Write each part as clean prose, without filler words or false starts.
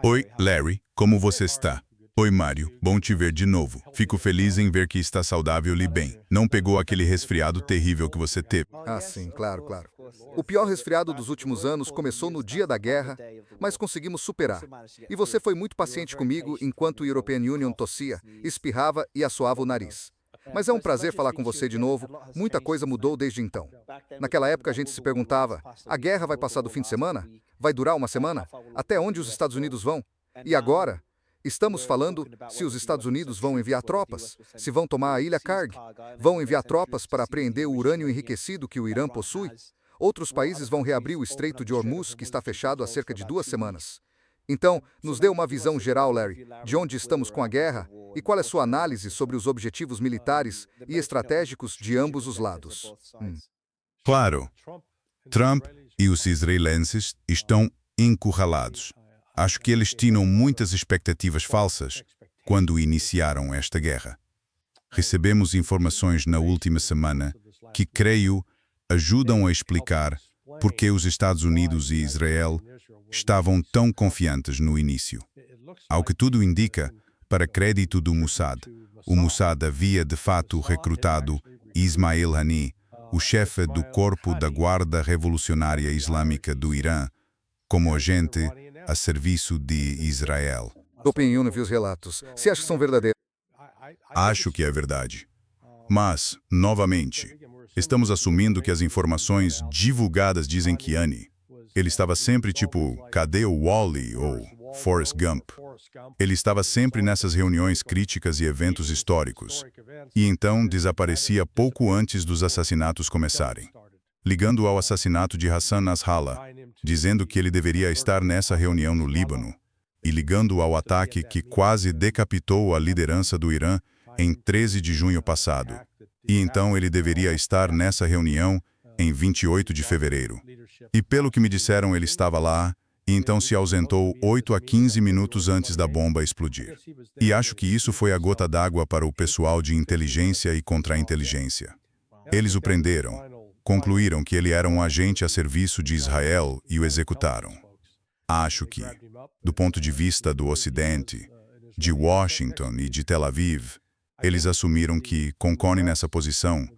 Oi, Larry, como você está? Oi, Mário, bom te ver de novo. Fico feliz em ver que está saudável e bem. Não pegou aquele resfriado terrível que você teve. Ah, sim, claro, claro. O pior resfriado dos últimos anos começou no dia da guerra, mas conseguimos superar. E você foi muito paciente comigo enquanto o European Union tossia, espirrava e assoava o nariz. Mas é um prazer falar com você de novo, muita coisa mudou desde então. Naquela época a gente se perguntava, a guerra vai passar do fim de semana? Vai durar uma semana? Até onde os Estados Unidos vão? E agora? Estamos falando se os Estados Unidos vão enviar tropas, se vão tomar a ilha Karg, vão enviar tropas para apreender o urânio enriquecido que o Irã possui. Outros países vão reabrir o Estreito de Hormuz, que está fechado há cerca de 2 semanas. Então, nos dê uma visão geral, Larry, de onde estamos com a guerra e qual é sua análise sobre os objetivos militares e estratégicos de ambos os lados. Claro, Trump e os israelenses estão encurralados. Acho que eles tinham muitas expectativas falsas quando iniciaram esta guerra. Recebemos informações na última semana que, creio, ajudam a explicar por que os Estados Unidos e Israel estavam tão confiantes no início. Ao que tudo indica, para crédito do Mossad, o Mossad havia de fato recrutado Ismail Haniyeh, o chefe do Corpo da Guarda Revolucionária Islâmica do Irã, como agente a serviço de Israel. European Union viu os relatos. Você acha que são verdadeiros? Acho que é verdade. Mas, novamente, estamos assumindo que as informações divulgadas dizem que ele estava sempre tipo, cadê o Wally ou Forrest Gump? Ele estava sempre nessas reuniões críticas e eventos históricos. E então desaparecia pouco antes dos assassinatos começarem. Ligando ao assassinato de Hassan Nasrallah, dizendo que ele deveria estar nessa reunião no Líbano, e ligando ao ataque que quase decapitou a liderança do Irã em 13 de junho passado. E então ele deveria estar nessa reunião em 28 de fevereiro. E pelo que me disseram, ele estava lá, e então se ausentou 8 a 15 minutos antes da bomba explodir. E acho que isso foi a gota d'água para o pessoal de inteligência e contra-inteligência. Eles o prenderam, concluíram que ele era um agente a serviço de Israel e o executaram. Acho que, do ponto de vista do Ocidente, de Washington e de Tel Aviv, eles assumiram que, com Kony nessa posição,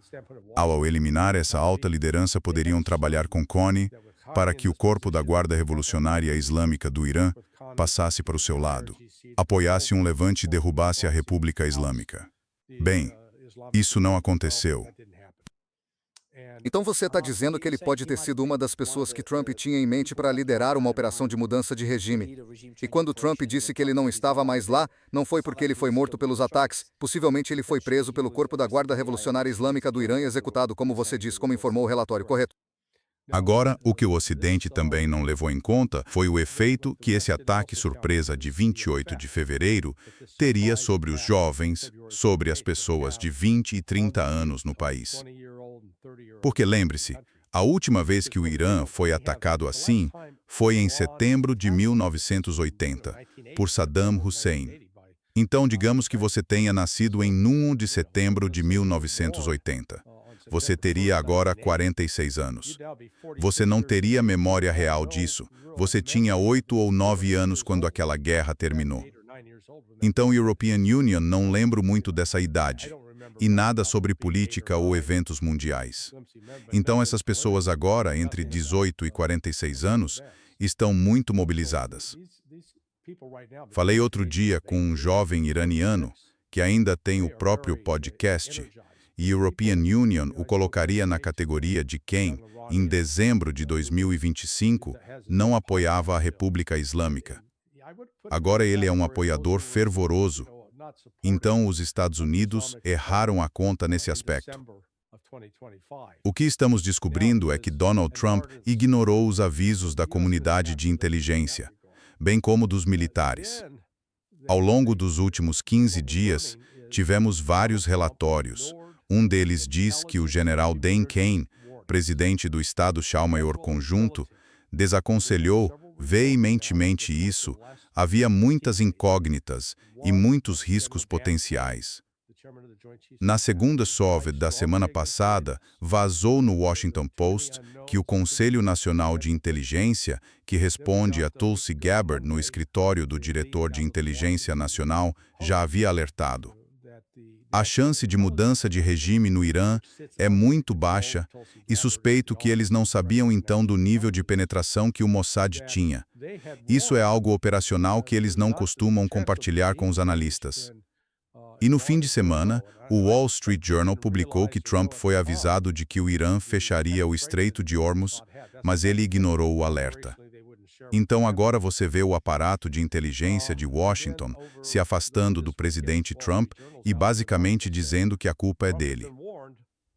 ao eliminar essa alta liderança, poderiam trabalhar com Kony para que o Corpo da Guarda Revolucionária Islâmica do Irã passasse para o seu lado, apoiasse um levante e derrubasse a República Islâmica. Bem, isso não aconteceu. Então você está dizendo que ele pode ter sido uma das pessoas que Trump tinha em mente para liderar uma operação de mudança de regime. E quando Trump disse que ele não estava mais lá, não foi porque ele foi morto pelos ataques, possivelmente ele foi preso pelo Corpo da Guarda Revolucionária Islâmica do Irã e executado, como você disse, como informou o relatório, correto? Agora, o que o Ocidente também não levou em conta foi o efeito que esse ataque surpresa de 28 de fevereiro teria sobre os jovens, sobre as pessoas de 20 e 30 anos no país. Porque lembre-se, a última vez que o Irã foi atacado assim foi em setembro de 1980, por Saddam Hussein. Então, digamos que você tenha nascido em 1 de setembro de 1980. Você teria agora 46 anos. Você não teria memória real disso. Você tinha 8 ou 9 anos quando aquela guerra terminou. Então, a European Union não lembro muito dessa idade, e nada sobre política ou eventos mundiais. Então, essas pessoas agora, entre 18 e 46 anos, estão muito mobilizadas. Falei outro dia com um jovem iraniano que ainda tem o próprio podcast, e a European Union o colocaria na categoria de quem, em dezembro de 2025, não apoiava a República Islâmica. Agora ele é um apoiador fervoroso. Então os Estados Unidos erraram a conta nesse aspecto. O que estamos descobrindo é que Donald Trump ignorou os avisos da comunidade de inteligência, bem como dos militares. Ao longo dos últimos 15 dias, tivemos vários relatórios. Um deles diz que o general Dan Kane, presidente do Estado-Maior Conjunto, desaconselhou veementemente isso. Havia muitas incógnitas e muitos riscos potenciais. Na segunda Soviet da semana passada, vazou no Washington Post que o Conselho Nacional de Inteligência, que responde a Tulsi Gabbard no escritório do diretor de Inteligência Nacional, já havia alertado. A chance de mudança de regime no Irã é muito baixa e suspeito que eles não sabiam então do nível de penetração que o Mossad tinha. Isso é algo operacional que eles não costumam compartilhar com os analistas. E no fim de semana, o Wall Street Journal publicou que Trump foi avisado de que o Irã fecharia o Estreito de Hormuz, mas ele ignorou o alerta. Então agora você vê o aparato de inteligência de Washington se afastando do presidente Trump e basicamente dizendo que a culpa é dele.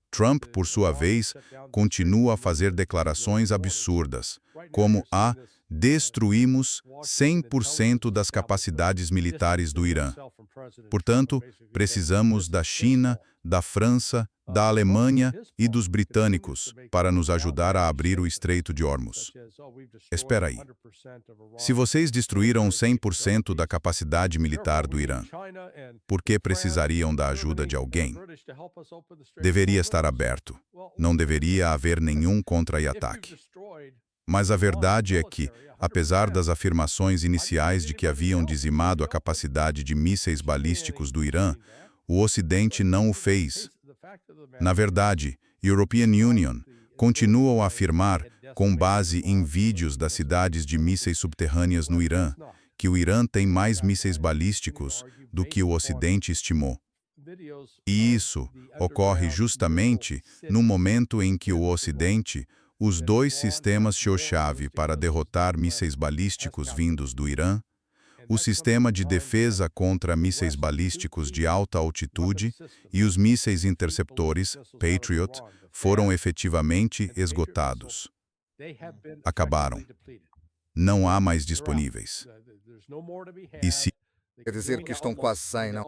Trump, por sua vez, continua a fazer declarações absurdas, como a "destruímos 100% das capacidades militares do Irã. Portanto, precisamos da China, da França, da Alemanha e dos britânicos para nos ajudar a abrir o Estreito de Hormuz." Espera aí. Se vocês destruíram 100% da capacidade militar do Irã, por que precisariam da ajuda de alguém? Deveria estar aberto. Não deveria haver nenhum contra-ataque. Mas a verdade é que, apesar das afirmações iniciais de que haviam dizimado a capacidade de mísseis balísticos do Irã, o Ocidente não o fez. Na verdade, European Union continua a afirmar, com base em vídeos das cidades de mísseis subterrâneas no Irã, que o Irã tem mais mísseis balísticos do que o Ocidente estimou. E isso ocorre justamente no momento em que o Ocidente, os dois sistemas-chave para derrotar mísseis balísticos vindos do Irã, o sistema de defesa contra mísseis balísticos de alta altitude e os mísseis interceptores, Patriot, foram efetivamente esgotados. Acabaram. Não há mais disponíveis. E se Quer dizer que estão quase saindo.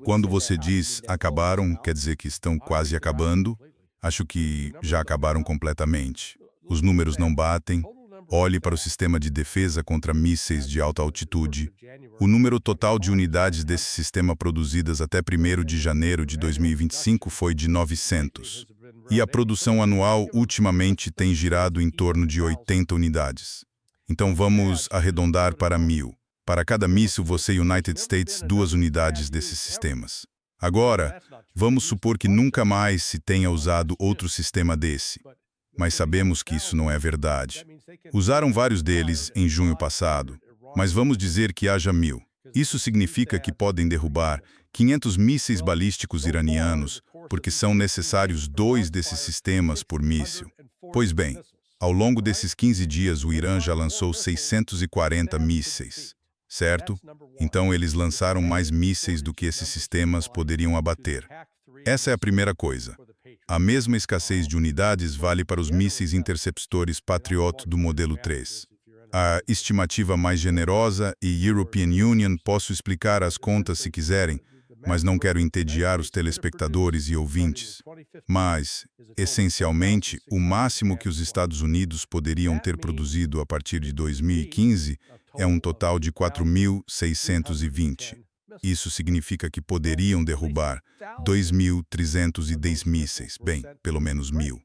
Quando você diz acabaram, quer dizer que estão quase acabando? Acho que já acabaram completamente. Os números não batem. Olhe para o sistema de defesa contra mísseis de alta altitude. O número total de unidades desse sistema produzidas até 1º de janeiro de 2025 foi de 900. E a produção anual ultimamente tem girado em torno de 80 unidades. Então vamos arredondar para 1.000. Para cada míssil, você United States 2 unidades desses sistemas. Agora, vamos supor que nunca mais se tenha usado outro sistema desse. Mas sabemos que isso não é verdade. Usaram vários deles em junho passado, mas vamos dizer que haja 1.000. Isso significa que podem derrubar 500 mísseis balísticos iranianos, porque são necessários 2 desses sistemas por míssil. Pois bem, ao longo desses 15 dias, o Irã já lançou 640 mísseis. Certo? Então eles lançaram mais mísseis do que esses sistemas poderiam abater. Essa é a primeira coisa. A mesma escassez de unidades vale para os mísseis interceptores Patriot do modelo 3. A estimativa mais generosa e European Union, posso explicar as contas se quiserem, mas não quero entediar os telespectadores e ouvintes. Mas, essencialmente, o máximo que os Estados Unidos poderiam ter produzido a partir de 2015 é um total de 4.620. Isso significa que poderiam derrubar 2.310 mísseis. Bem, pelo menos 1.000.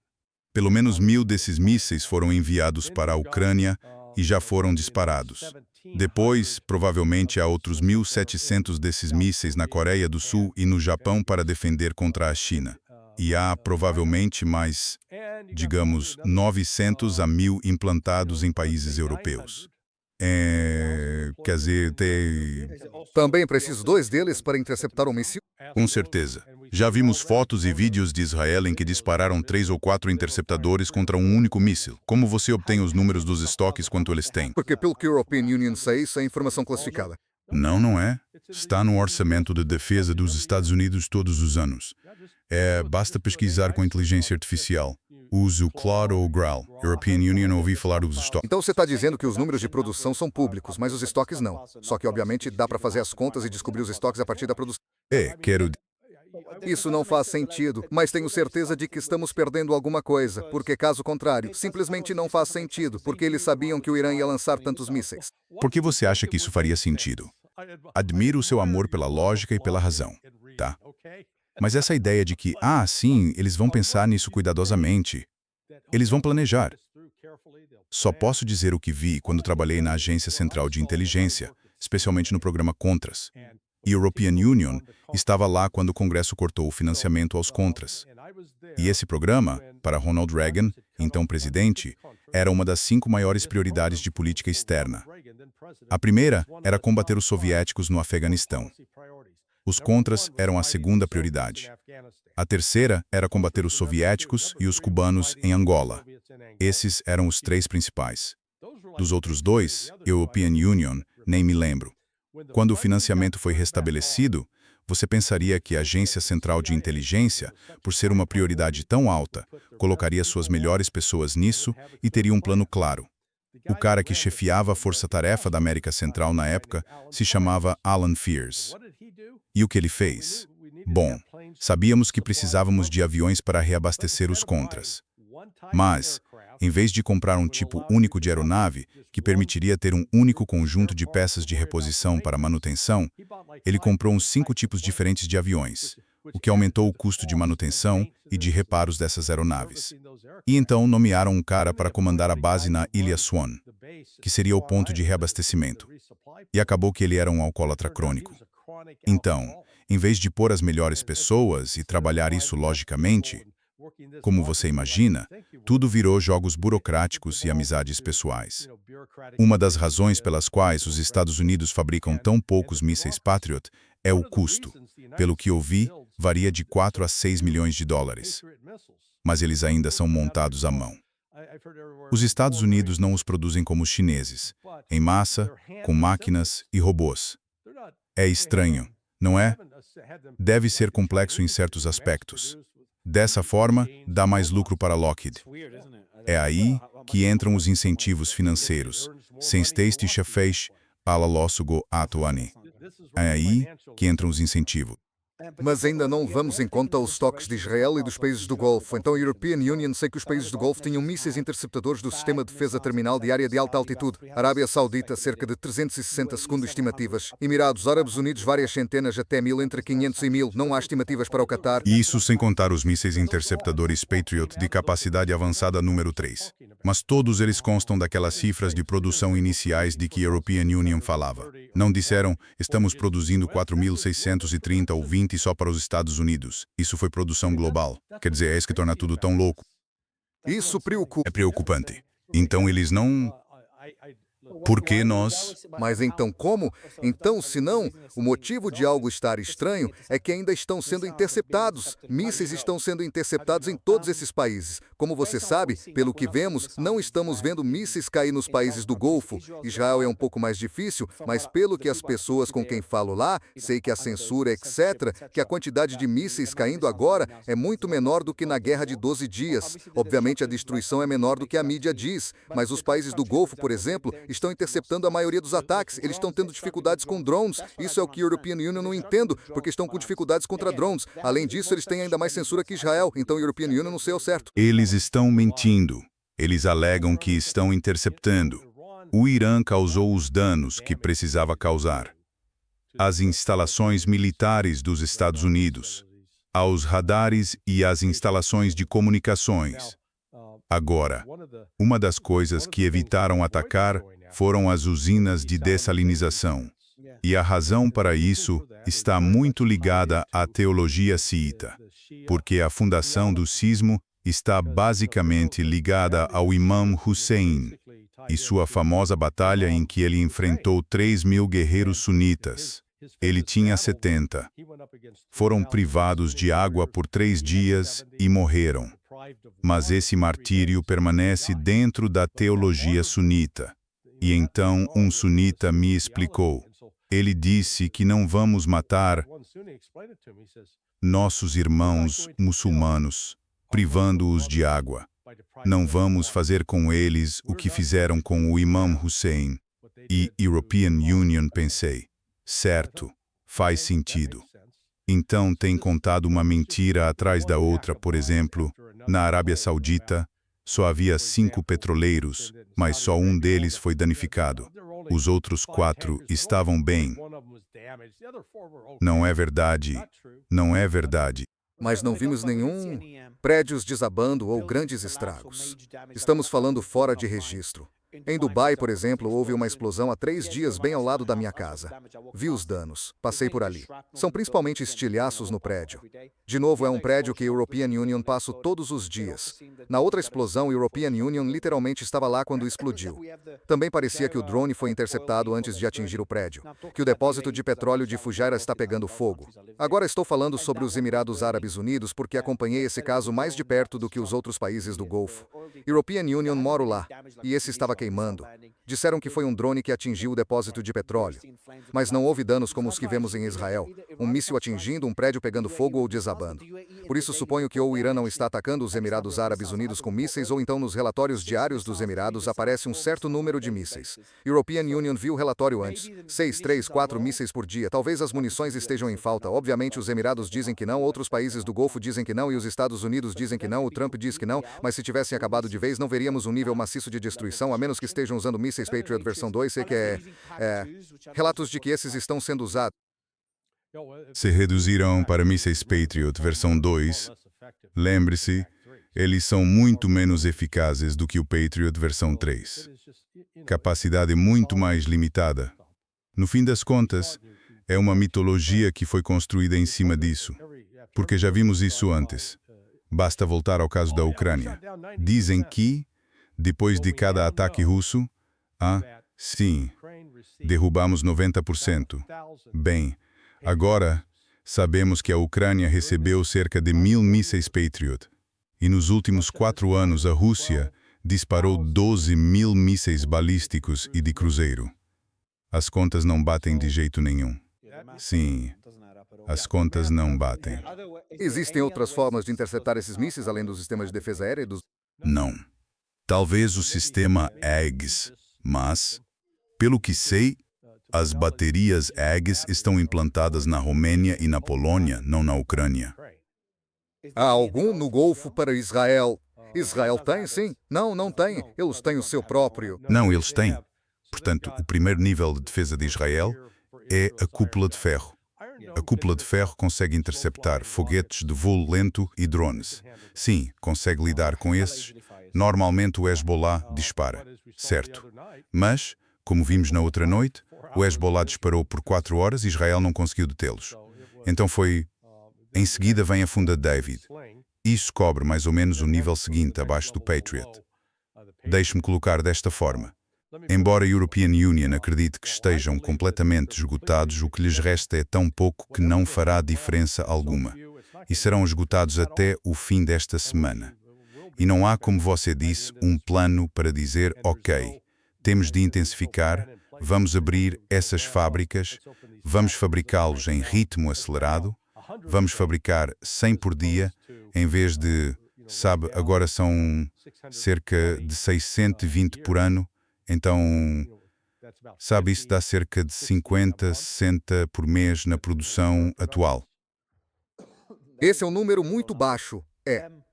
Pelo menos 1.000 desses mísseis foram enviados para a Ucrânia e já foram disparados. Depois, provavelmente há outros 1.700 desses mísseis na Coreia do Sul e no Japão para defender contra a China. E há provavelmente mais, digamos, 900 a 1.000 implantados em países europeus. Quer dizer, Também preciso 2 deles para interceptar um míssil? Com certeza. Já vimos fotos e vídeos de Israel em que dispararam 3 ou 4 interceptadores contra um único míssil. Como você obtém os números dos estoques quanto eles têm? Porque pelo que a European Union sei, isso é informação classificada. Não é. Está no orçamento de defesa dos Estados Unidos todos os anos. Basta pesquisar com inteligência artificial. Use o Claude ou o Graal. European Union ouvi falar dos estoques. Então você está dizendo que os números de produção são públicos, mas os estoques não. Só que, obviamente, dá para fazer as contas e descobrir os estoques a partir da produção. Quero... Isso não faz sentido, mas tenho certeza de que estamos perdendo alguma coisa, porque caso contrário, simplesmente não faz sentido, porque eles sabiam que o Irã ia lançar tantos mísseis. Por que você acha que isso faria sentido? Admiro o seu amor pela lógica e pela razão, tá? Mas essa ideia de que, sim, eles vão pensar nisso cuidadosamente, eles vão planejar. Só posso dizer o que vi quando trabalhei na Agência Central de Inteligência, especialmente no programa Contras. E a European Union estava lá quando o Congresso cortou o financiamento aos Contras. E esse programa, para Ronald Reagan, então presidente, era uma das 5 maiores prioridades de política externa. A primeira era combater os soviéticos no Afeganistão. Os Contras eram a segunda prioridade. A terceira era combater os soviéticos e os cubanos em Angola. Esses eram os 3 principais. Dos outros 2, European Union, nem me lembro. Quando o financiamento foi restabelecido, você pensaria que a Agência Central de Inteligência, por ser uma prioridade tão alta, colocaria suas melhores pessoas nisso e teria um plano claro. O cara que chefiava a força-tarefa da América Central na época se chamava Alan Fears. E o que ele fez? Bom, sabíamos que precisávamos de aviões para reabastecer os Contras. Mas, em vez de comprar um tipo único de aeronave, que permitiria ter um único conjunto de peças de reposição para manutenção, ele comprou uns 5 tipos diferentes de aviões, o que aumentou o custo de manutenção e de reparos dessas aeronaves. E então nomearam um cara para comandar a base na Ilha Swan, que seria o ponto de reabastecimento. E acabou que ele era um alcoólatra crônico. Então, em vez de pôr as melhores pessoas e trabalhar isso logicamente, como você imagina, tudo virou jogos burocráticos e amizades pessoais. Uma das razões pelas quais os Estados Unidos fabricam tão poucos mísseis Patriot é o custo. Pelo que eu vi, varia de 4 a 6 milhões de dólares. Mas eles ainda são montados à mão. Os Estados Unidos não os produzem como os chineses, em massa, com máquinas e robôs. É estranho, não é? Deve ser complexo em certos aspectos. Dessa forma, dá mais lucro para Lockheed. É aí que entram os incentivos financeiros. Sem estatística fez, ala lossugo atuani. É aí que entram os incentivos. Mas ainda não levamos em conta os toques de Israel e dos países do Golfo. Então a European Union, sei que os países do Golfo tinham mísseis interceptadores do Sistema de Defesa Terminal de Área de Alta Altitude. Arábia Saudita, cerca de 360 segundo estimativas. Emirados Árabes Unidos, várias centenas até 1000, entre 500 e 1000. Não há estimativas para o Catar. Isso sem contar os mísseis interceptadores Patriot de capacidade avançada número 3. Mas todos eles constam daquelas cifras de produção iniciais de que a European Union falava. Não disseram, estamos produzindo 4.630 ou 20 só para os Estados Unidos. Isso foi produção global. Quer dizer, é isso que torna tudo tão louco. Isso preocupa. É preocupante. Então eles não... Por que nós... Mas então como? Então, se não, o motivo de algo estar estranho é que ainda estão sendo interceptados. Mísseis estão sendo interceptados em todos esses países. Como você sabe, pelo que vemos, não estamos vendo mísseis cair nos países do Golfo. Israel é um pouco mais difícil, mas pelo que as pessoas com quem falo lá, sei que a censura, etc., que a quantidade de mísseis caindo agora é muito menor do que na Guerra de 12 Dias. Obviamente a destruição é menor do que a mídia diz, mas os países do Golfo, por exemplo, estão interceptando a maioria dos ataques. Eles estão tendo dificuldades com drones. Isso é o que a European Union não entendo, porque estão com dificuldades contra drones. Além disso, eles têm ainda mais censura que Israel. Então a European Union não sei ao certo. Eles estão mentindo. Eles alegam que estão interceptando. O Irã causou os danos que precisava causar. As instalações militares dos Estados Unidos, aos radares e às instalações de comunicações. Agora, uma das coisas que evitaram atacar foram as usinas de dessalinização. E a razão para isso está muito ligada à teologia xiita, porque a fundação do cismo está basicamente ligada ao Imam Hussein e sua famosa batalha em que ele enfrentou 3.000 guerreiros sunitas. Ele tinha 70. Foram privados de água por 3 dias e morreram. Mas esse martírio permanece dentro da teologia sunita. E então um sunita me explicou. Ele disse que não vamos matar nossos irmãos muçulmanos, privando-os de água. Não vamos fazer com eles o que fizeram com o Imam Hussein. E European Union, pensei. Certo, faz sentido. Então tem contado uma mentira atrás da outra, por exemplo, na Arábia Saudita, só havia 5 petroleiros, mas só um deles foi danificado. Os outros 4 estavam bem. Não é verdade. Não é verdade. Mas não vimos nenhum prédios desabando ou grandes estragos. Estamos falando fora de registro. Em Dubai, por exemplo, houve uma explosão há 3 dias bem ao lado da minha casa. Vi os danos, passei por ali. São principalmente estilhaços no prédio. De novo, é um prédio que a European Union passa todos os dias. Na outra explosão, a European Union literalmente estava lá quando explodiu. Também parecia que o drone foi interceptado antes de atingir o prédio, que o depósito de petróleo de Fujairah está pegando fogo. Agora estou falando sobre os Emirados Árabes Unidos porque acompanhei esse caso mais de perto do que os outros países do Golfo. European Union moro lá, e esse estava queimando. Disseram que foi um drone que atingiu o depósito de petróleo. Mas não houve danos como os que vemos em Israel, um míssil atingindo, um prédio pegando fogo ou desabando. Por isso suponho que ou o Irã não está atacando os Emirados Árabes Unidos com mísseis ou então nos relatórios diários dos Emirados aparece um certo número de mísseis. European Union viu o relatório antes, 6, 3, 4 mísseis por dia. Talvez as munições estejam em falta. Obviamente os Emirados dizem que não, outros países do Golfo dizem que não e os Estados Unidos dizem que não, o Trump diz que não, mas se tivessem acabado de vez não veríamos um nível maciço de destruição, a menos que estejam usando mísseis Patriot versão 2, sei que relatos de que esses estão sendo usados. Se reduziram para mísseis Patriot versão 2, lembre-se, eles são muito menos eficazes do que o Patriot versão 3. Capacidade muito mais limitada. No fim das contas, é uma mitologia que foi construída em cima disso, porque já vimos isso antes. Basta voltar ao caso da Ucrânia. Dizem que, depois de cada ataque russo, sim, derrubamos 90%. Bem, agora, sabemos que a Ucrânia recebeu cerca de 1.000 mísseis Patriot. E nos últimos 4 anos a Rússia disparou 12.000 mísseis balísticos e de cruzeiro. As contas não batem de jeito nenhum. Sim, as contas não batem. Existem outras formas de interceptar esses mísseis além dos sistemas de defesa aérea e dos... Não. Talvez o sistema EGS, mas, pelo que sei, as baterias EGS estão implantadas na Romênia e na Polônia, não na Ucrânia. Há algum no Golfo para Israel? Israel tem, sim? Não, não tem. Eles têm o seu próprio. Não, eles têm. Portanto, o primeiro nível de defesa de Israel é a cúpula de ferro. A cúpula de ferro consegue interceptar foguetes de voo lento e drones. Sim, consegue lidar com esses. Normalmente o Hezbollah dispara, certo? Mas, como vimos na outra noite, o Hezbollah disparou por 4 horas e Israel não conseguiu detê-los. Então foi... Em seguida vem a funda David. Isso cobre mais ou menos o nível seguinte, abaixo do Patriot. Deixe-me colocar desta forma. Embora a European Union acredite que estejam completamente esgotados, o que lhes resta é tão pouco que não fará diferença alguma. E serão esgotados até o fim desta semana. E não há, como você disse, um plano para dizer, ok, temos de intensificar, vamos abrir essas fábricas, vamos fabricá-los em ritmo acelerado, vamos fabricar 100 por dia, em vez de, sabe, agora são cerca de 620 por ano, então, sabe, isso dá cerca de 50, 60 por mês na produção atual. Esse é um número muito baixo.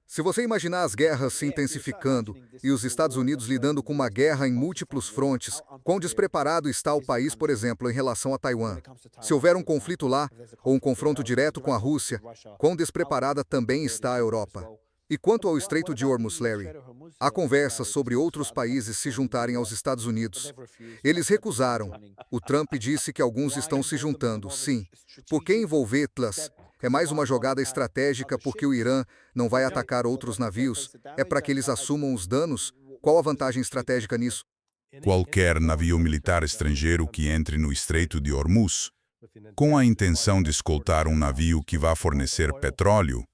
Se você imaginar as guerras se intensificando e os Estados Unidos lidando com uma guerra em múltiplos frontes, quão despreparado está o país, por exemplo, em relação a Taiwan? Se houver um conflito lá, ou um confronto direto com a Rússia, quão despreparada também está a Europa? E quanto ao Estreito de Hormuz, Larry? Há conversas sobre outros países se juntarem aos Estados Unidos. Eles recusaram. O Trump disse que alguns estão se juntando, sim. Por que envolvê-las? É mais uma jogada estratégica porque o Irã não vai atacar outros navios. É para que eles assumam os danos? Qual a vantagem estratégica nisso? Qualquer navio militar estrangeiro que entre no Estreito de Hormuz, com a intenção de escoltar um navio que vá fornecer petróleo,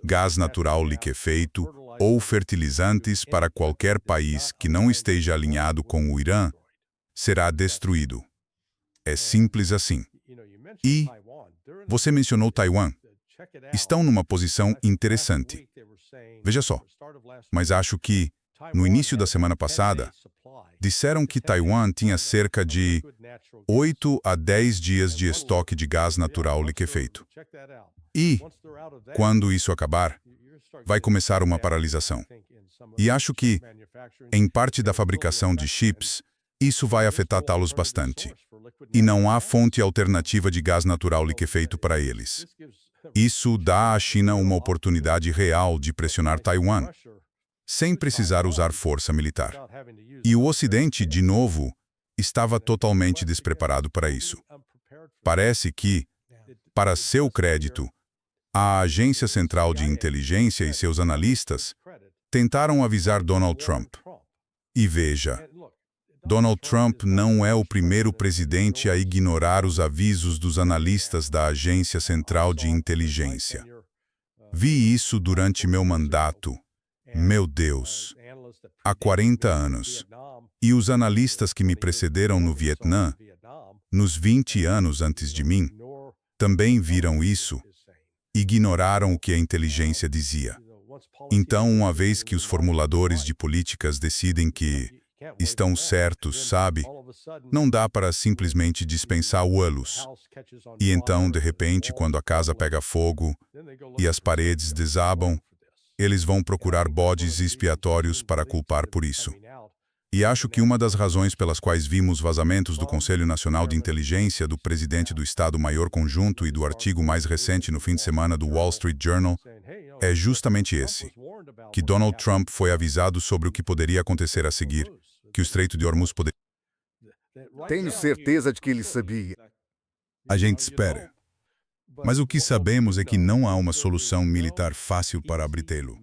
gás natural liquefeito ou fertilizantes para qualquer país que não esteja alinhado com o Irã, será destruído. É simples assim. E você mencionou Taiwan. Estão numa posição interessante. Veja só, mas acho que, no início da semana passada, disseram que Taiwan tinha cerca de 8 a 10 dias de estoque de gás natural liquefeito. E, quando isso acabar, vai começar uma paralisação. E acho que, em parte da fabricação de chips, isso vai afetá-los bastante. e não há fonte alternativa de gás natural liquefeito para eles. Isso dá à China uma oportunidade real de pressionar Taiwan, sem precisar usar força militar. E o Ocidente, de novo, estava totalmente despreparado para isso. Parece que, para seu crédito, a Agência Central de Inteligência e seus analistas tentaram avisar Donald Trump. E veja, Donald Trump não é o primeiro presidente a ignorar os avisos dos analistas da Agência Central de Inteligência. Vi isso durante meu mandato, meu Deus, há 40 anos. E os analistas que me precederam no Vietnã, nos 20 anos antes de mim, também viram isso, ignoraram o que a inteligência dizia. Então, uma vez que os formuladores de políticas decidem que estão certos, sabe, não dá para simplesmente dispensá-los. E então, de repente, quando a casa pega fogo e as paredes desabam, eles vão procurar bodes expiatórios para culpar por isso. E acho que uma das razões pelas quais vimos vazamentos do Conselho Nacional de Inteligência, do presidente do Estado-Maior Conjunto e do artigo mais recente no fim de semana do Wall Street Journal é justamente esse, que Donald Trump foi avisado sobre o que poderia acontecer a seguir, que o Estreito de Hormuz poderia... Tenho certeza de que ele sabia. A gente espera. Mas o que sabemos é que não há uma solução militar fácil para abri-lo.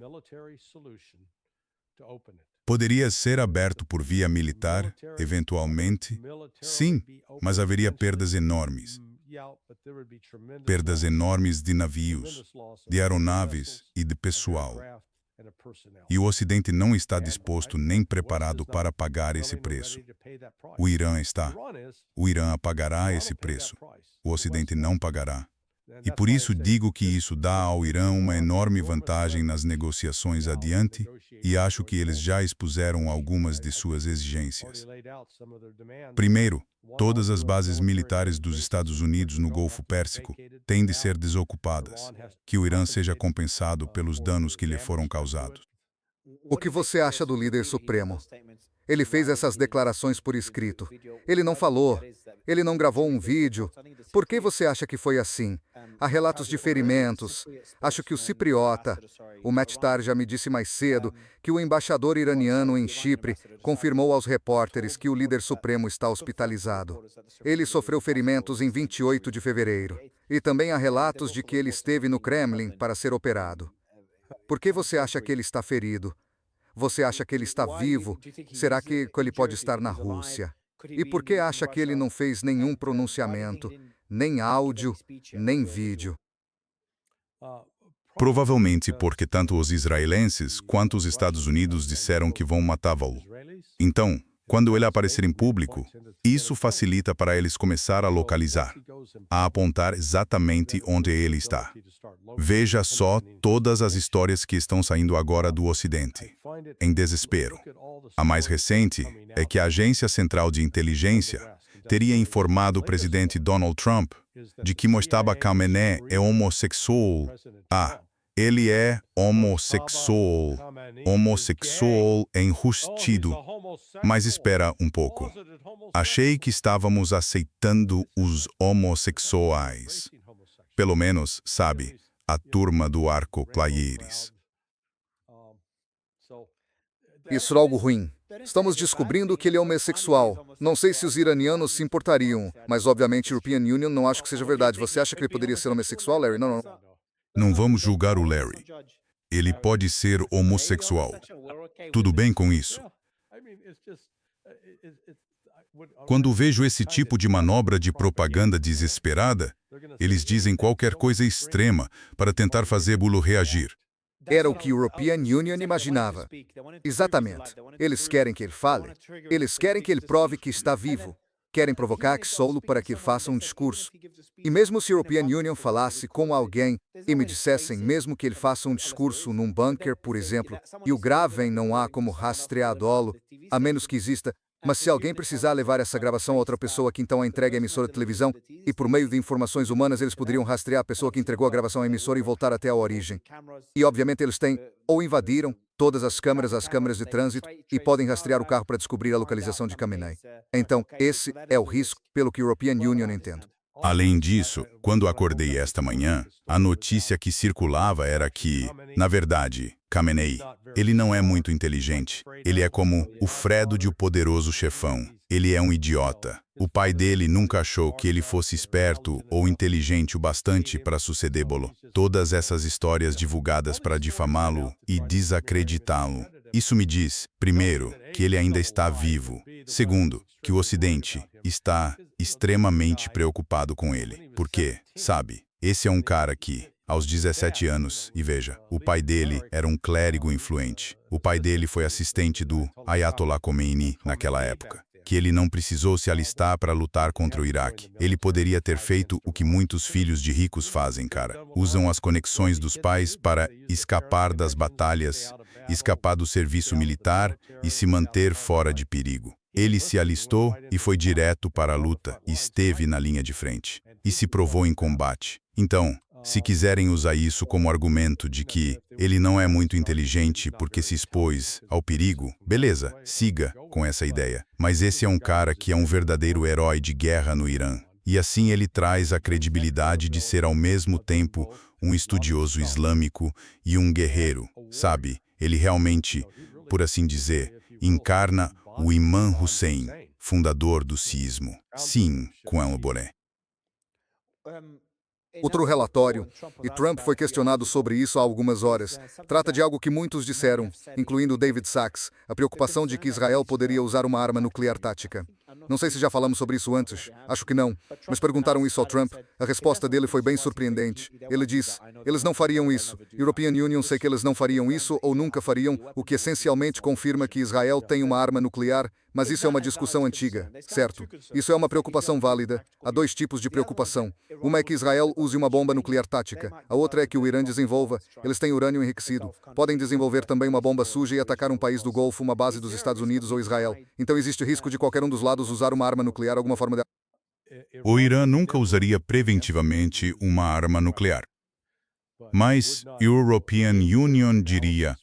Poderia ser aberto por via militar, eventualmente? Sim, mas haveria perdas enormes. Perdas enormes de navios, de aeronaves e de pessoal. E o Ocidente não está disposto nem preparado para pagar esse preço. O Irã está. O Irã pagará esse preço. O Ocidente não pagará. E por isso digo que isso dá ao Irã uma enorme vantagem nas negociações adiante, e acho que eles já expuseram algumas de suas exigências. Primeiro, todas as bases militares dos Estados Unidos no Golfo Pérsico têm de ser desocupadas, que o Irã seja compensado pelos danos que lhe foram causados. O que você acha do líder supremo? Ele fez essas declarações por escrito. Ele não falou. Ele não gravou um vídeo. Por que você acha que foi assim? Há relatos de ferimentos. Acho que o cipriota, o Mehtar já me disse mais cedo, que o embaixador iraniano em Chipre confirmou aos repórteres que o líder supremo está hospitalizado. Ele sofreu ferimentos em 28 de fevereiro. E também há relatos de que ele esteve no Kremlin para ser operado. Por que você acha que ele está ferido? Você acha que ele está vivo? Será que ele pode estar na Rússia? E por que acha que ele não fez nenhum pronunciamento, nem áudio, nem vídeo? Provavelmente porque tanto os israelenses quanto os Estados Unidos disseram que vão matá-lo. Então, quando ele aparecer em público, isso facilita para eles começar a localizar, a apontar exatamente onde ele está. Veja só todas as histórias que estão saindo agora do Ocidente, em desespero. A mais recente é que a Agência Central de Inteligência teria informado o presidente Donald Trump de que Mojtaba Khamenei é homossexual. Ele é homossexual enrustido. Mas espera um pouco. Achei que estávamos aceitando os homossexuais. Pelo menos, sabe, a turma do Arco Players. Isso é algo ruim. Estamos descobrindo que ele é homossexual. Não sei se os iranianos se importariam, mas obviamente a European Union não acho que seja verdade. Você acha que ele poderia ser homossexual, Larry? Não. Não vamos julgar o Larry. Ele pode ser homossexual. Tudo bem com isso? Quando vejo esse tipo de manobra de propaganda desesperada, eles dizem qualquer coisa extrema para tentar fazer Bulo reagir. Era o que a European Union imaginava. Exatamente. Eles querem que ele fale. Eles querem que ele prove que está vivo. Querem provocar Solo para que ele faça um discurso. E mesmo se a European Union falasse com alguém e me dissessem mesmo que ele faça um discurso num bunker, por exemplo, e o gravem, não há como rastrear dolo, a menos que exista Mas se alguém precisar levar essa gravação a outra pessoa que então a entregue à emissora de televisão, e por meio de informações humanas eles poderiam rastrear a pessoa que entregou a gravação à emissora e voltar até a origem. E obviamente eles têm, ou invadiram, todas as câmeras de trânsito, e podem rastrear o carro para descobrir a localização de Khamenei. Então, esse é o risco, pelo que a European Union entende. Além disso, quando acordei esta manhã, a notícia que circulava era que, na verdade, Khamenei, ele não é muito inteligente. Ele é como o Fredo de O Poderoso Chefão. Ele é um idiota. O pai dele nunca achou que ele fosse esperto ou inteligente o bastante para sucedê-lo. Todas essas histórias divulgadas para difamá-lo e desacreditá-lo. Isso me diz, primeiro, que ele ainda está vivo. Segundo, que o Ocidente está extremamente preocupado com ele. Porque, sabe, esse é um cara que, aos 17 anos, e veja, o pai dele era um clérigo influente. O pai dele foi assistente do Ayatollah Khomeini naquela época. Que ele não precisou se alistar para lutar contra o Iraque. Ele poderia ter feito o que muitos filhos de ricos fazem, cara. Usam as conexões dos pais para escapar das batalhas, escapar do serviço militar e se manter fora de perigo. Ele se alistou e foi direto para a luta, esteve na linha de frente e se provou em combate. Então, se quiserem usar isso como argumento de que ele não é muito inteligente porque se expôs ao perigo, beleza, siga com essa ideia. Mas esse é um cara que é um verdadeiro herói de guerra no Irã. E assim ele traz a credibilidade de ser ao mesmo tempo um estudioso islâmico e um guerreiro, sabe? Ele realmente, por assim dizer, encarna o Imam Hussein, fundador do ciismo. Sim, com Boré. Outro relatório, e Trump foi questionado sobre isso há algumas horas, trata de algo que muitos disseram, incluindo David Sachs, a preocupação de que Israel poderia usar uma arma nuclear tática. Não sei se já falamos sobre isso antes, acho que não, mas perguntaram isso ao Trump. A resposta dele foi bem surpreendente. Ele disse, eles não fariam isso. European Union sei que eles não fariam isso ou nunca fariam, o que essencialmente confirma que Israel tem uma arma nuclear, mas isso é uma discussão antiga, certo? Isso é uma preocupação válida. Há dois tipos de preocupação. Uma é que Israel use uma bomba nuclear tática. A outra é que o Irã desenvolva. Eles têm urânio enriquecido. Podem desenvolver também uma bomba suja e atacar um país do Golfo, uma base dos Estados Unidos ou Israel. Então existe risco de qualquer um dos lados usar uma arma nuclear, alguma forma de... O Irã nunca usaria preventivamente uma arma nuclear. Mas a European Union diria,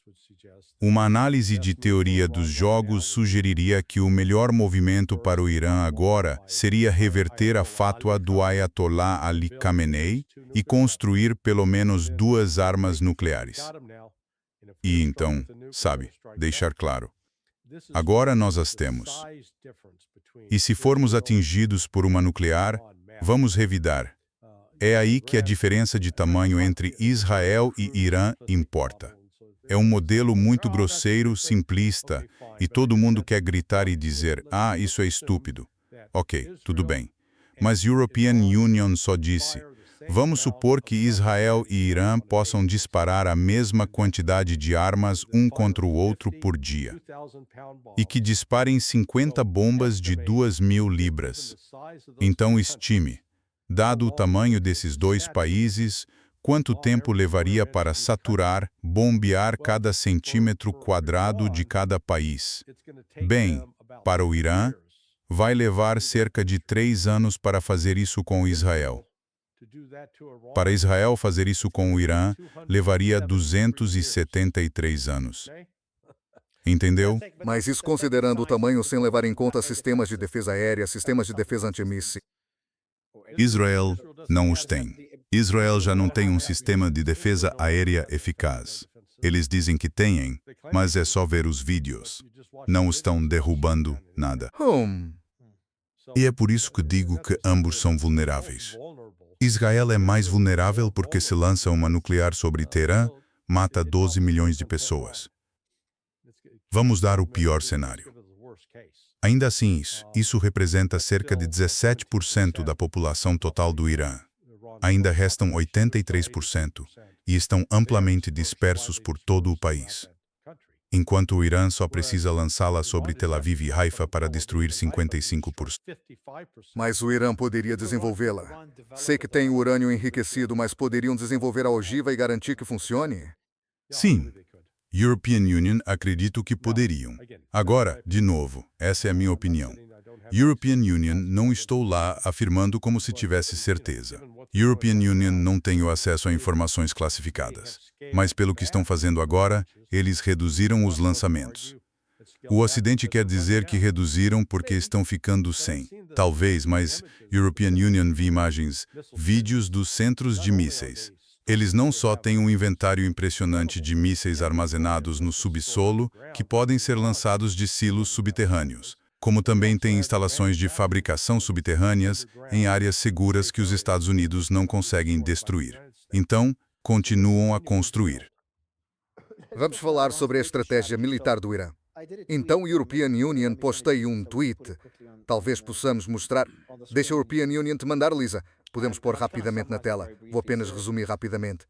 uma análise de teoria dos jogos sugeriria que o melhor movimento para o Irã agora seria reverter a fátua do Ayatollah Ali Khamenei e construir pelo menos 2 armas nucleares. E então, sabe, deixar claro, agora nós as temos. E se formos atingidos por uma nuclear, vamos revidar. É aí que a diferença de tamanho entre Israel e Irã importa. É um modelo muito grosseiro, simplista, e todo mundo quer gritar e dizer, ah, isso é estúpido. Ok, tudo bem. Mas a European Union só disse, vamos supor que Israel e Irã possam disparar a mesma quantidade de armas um contra o outro por dia. E que disparem 50 bombas de 2.000 libras. Então estime, dado o tamanho desses dois países, quanto tempo levaria para saturar, bombear cada centímetro quadrado de cada país? Bem, para o Irã, vai levar cerca de 3 anos para fazer isso com Israel. Para Israel fazer isso com o Irã, levaria 273 anos. Entendeu? Mas isso considerando o tamanho sem levar em conta sistemas de defesa aérea, sistemas de defesa antimíssil. Israel não os tem. Israel já não tem um sistema de defesa aérea eficaz. Eles dizem que têm, mas é só ver os vídeos. Não estão derrubando nada. E é por isso que digo que ambos são vulneráveis. Israel é mais vulnerável porque se lança uma nuclear sobre Teherã, mata 12 milhões de pessoas. Vamos dar o pior cenário. Ainda assim, isso representa cerca de 17% da população total do Irã. Ainda restam 83% e estão amplamente dispersos por todo o país. Enquanto o Irã só precisa lançá-la sobre Tel Aviv e Haifa para destruir 55%. Mas o Irã poderia desenvolvê-la. Sei que tem urânio enriquecido, mas poderiam desenvolver a ogiva e garantir que funcione? Sim, European Union acredito que poderiam. Agora, de novo, essa é a minha opinião. European Union não estou lá afirmando como se tivesse certeza. European Union não tenho acesso a informações classificadas. Mas pelo que estão fazendo agora, eles reduziram os lançamentos. O Ocidente quer dizer que reduziram porque estão ficando sem. Talvez, mas European Union vi imagens, vídeos dos centros de mísseis. Eles não só têm um inventário impressionante de mísseis armazenados no subsolo que podem ser lançados de silos subterrâneos, como também têm instalações de fabricação subterrâneas em áreas seguras que os Estados Unidos não conseguem destruir. Então, continuam a construir. Vamos falar sobre a estratégia militar do Irã. Então, a European Union postei um tweet. Talvez possamos mostrar. Deixa a European Union te mandar, Lisa. Podemos pôr rapidamente na tela. Vou apenas resumir rapidamente.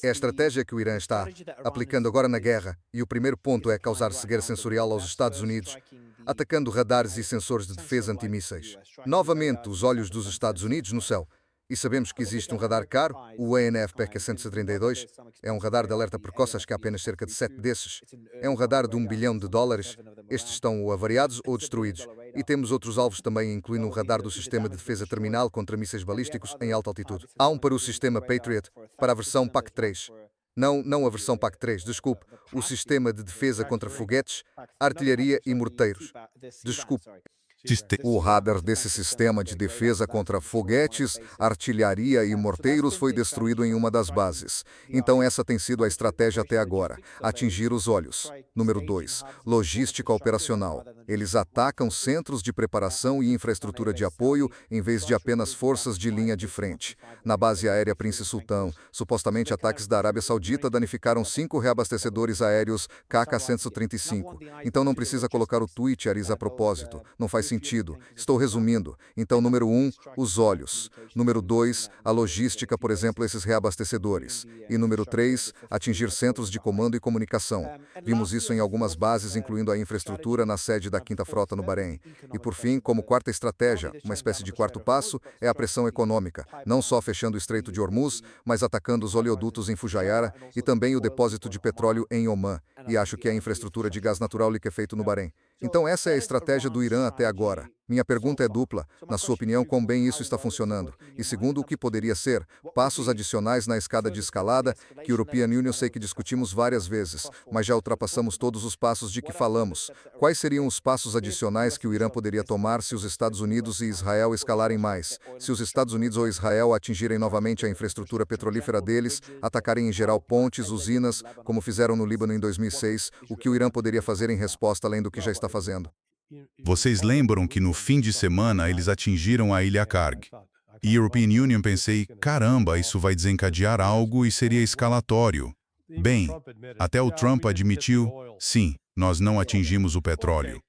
É a estratégia que o Irã está aplicando agora na guerra, e o primeiro ponto é causar cegueira sensorial aos Estados Unidos, atacando radares e sensores de defesa antimísseis. Novamente, os olhos dos Estados Unidos no céu. E sabemos que existe um radar caro, o ANF PK-132, é um radar de alerta precoce, acho que há apenas cerca de 7 desses. É um radar de $1 bilhão. Estes estão ou avariados ou destruídos. E temos outros alvos também, incluindo um radar do sistema de defesa terminal contra mísseis balísticos em alta altitude. Há um para o sistema Patriot, para a versão PAC-3. Não a versão PAC-3, desculpe. O sistema de defesa contra foguetes, artilharia e morteiros. Desculpe. O radar desse sistema de defesa contra foguetes, artilharia e morteiros foi destruído em uma das bases. Então essa tem sido a estratégia até agora, atingir os olhos. Número 2, logística operacional. Eles atacam centros de preparação e infraestrutura de apoio em vez de apenas forças de linha de frente. Na base aérea Prince Sultan, supostamente ataques da Arábia Saudita danificaram 5 reabastecedores aéreos KK-135. Então não precisa colocar o tweet, Arisa, a propósito. Não faz sentido. Estou resumindo. Então, número 1, os olhos. Número 2, a logística, por exemplo, esses reabastecedores. E número 3, atingir centros de comando e comunicação. Vimos isso em algumas bases, incluindo a infraestrutura na sede da 5ª Frota no Bahrein. E por fim, como quarta estratégia, uma espécie de quarto passo, é a pressão econômica, não só fechando o Estreito de Hormuz, mas atacando os oleodutos em Fujairah e também o depósito de petróleo em Omã, e acho que a infraestrutura de gás natural liquefeito no Bahrein. Então essa é a estratégia do Irã até agora. Minha pergunta é dupla. Na sua opinião, quão bem isso está funcionando? E segundo, o que poderia ser? Passos adicionais na escada de escalada, que European Union sei que discutimos várias vezes, mas já ultrapassamos todos os passos de que falamos. Quais seriam os passos adicionais que o Irã poderia tomar se os Estados Unidos e Israel escalarem mais? Se os Estados Unidos ou Israel atingirem novamente a infraestrutura petrolífera deles, atacarem em geral pontes, usinas, como fizeram no Líbano em 2006, o que o Irã poderia fazer em resposta além do que já está fazendo? Vocês lembram que no fim de semana eles atingiram a Ilha Karg? E European Union pensei, caramba, isso vai desencadear algo e seria escalatório. Bem, até o Trump admitiu, sim, nós não atingimos o petróleo.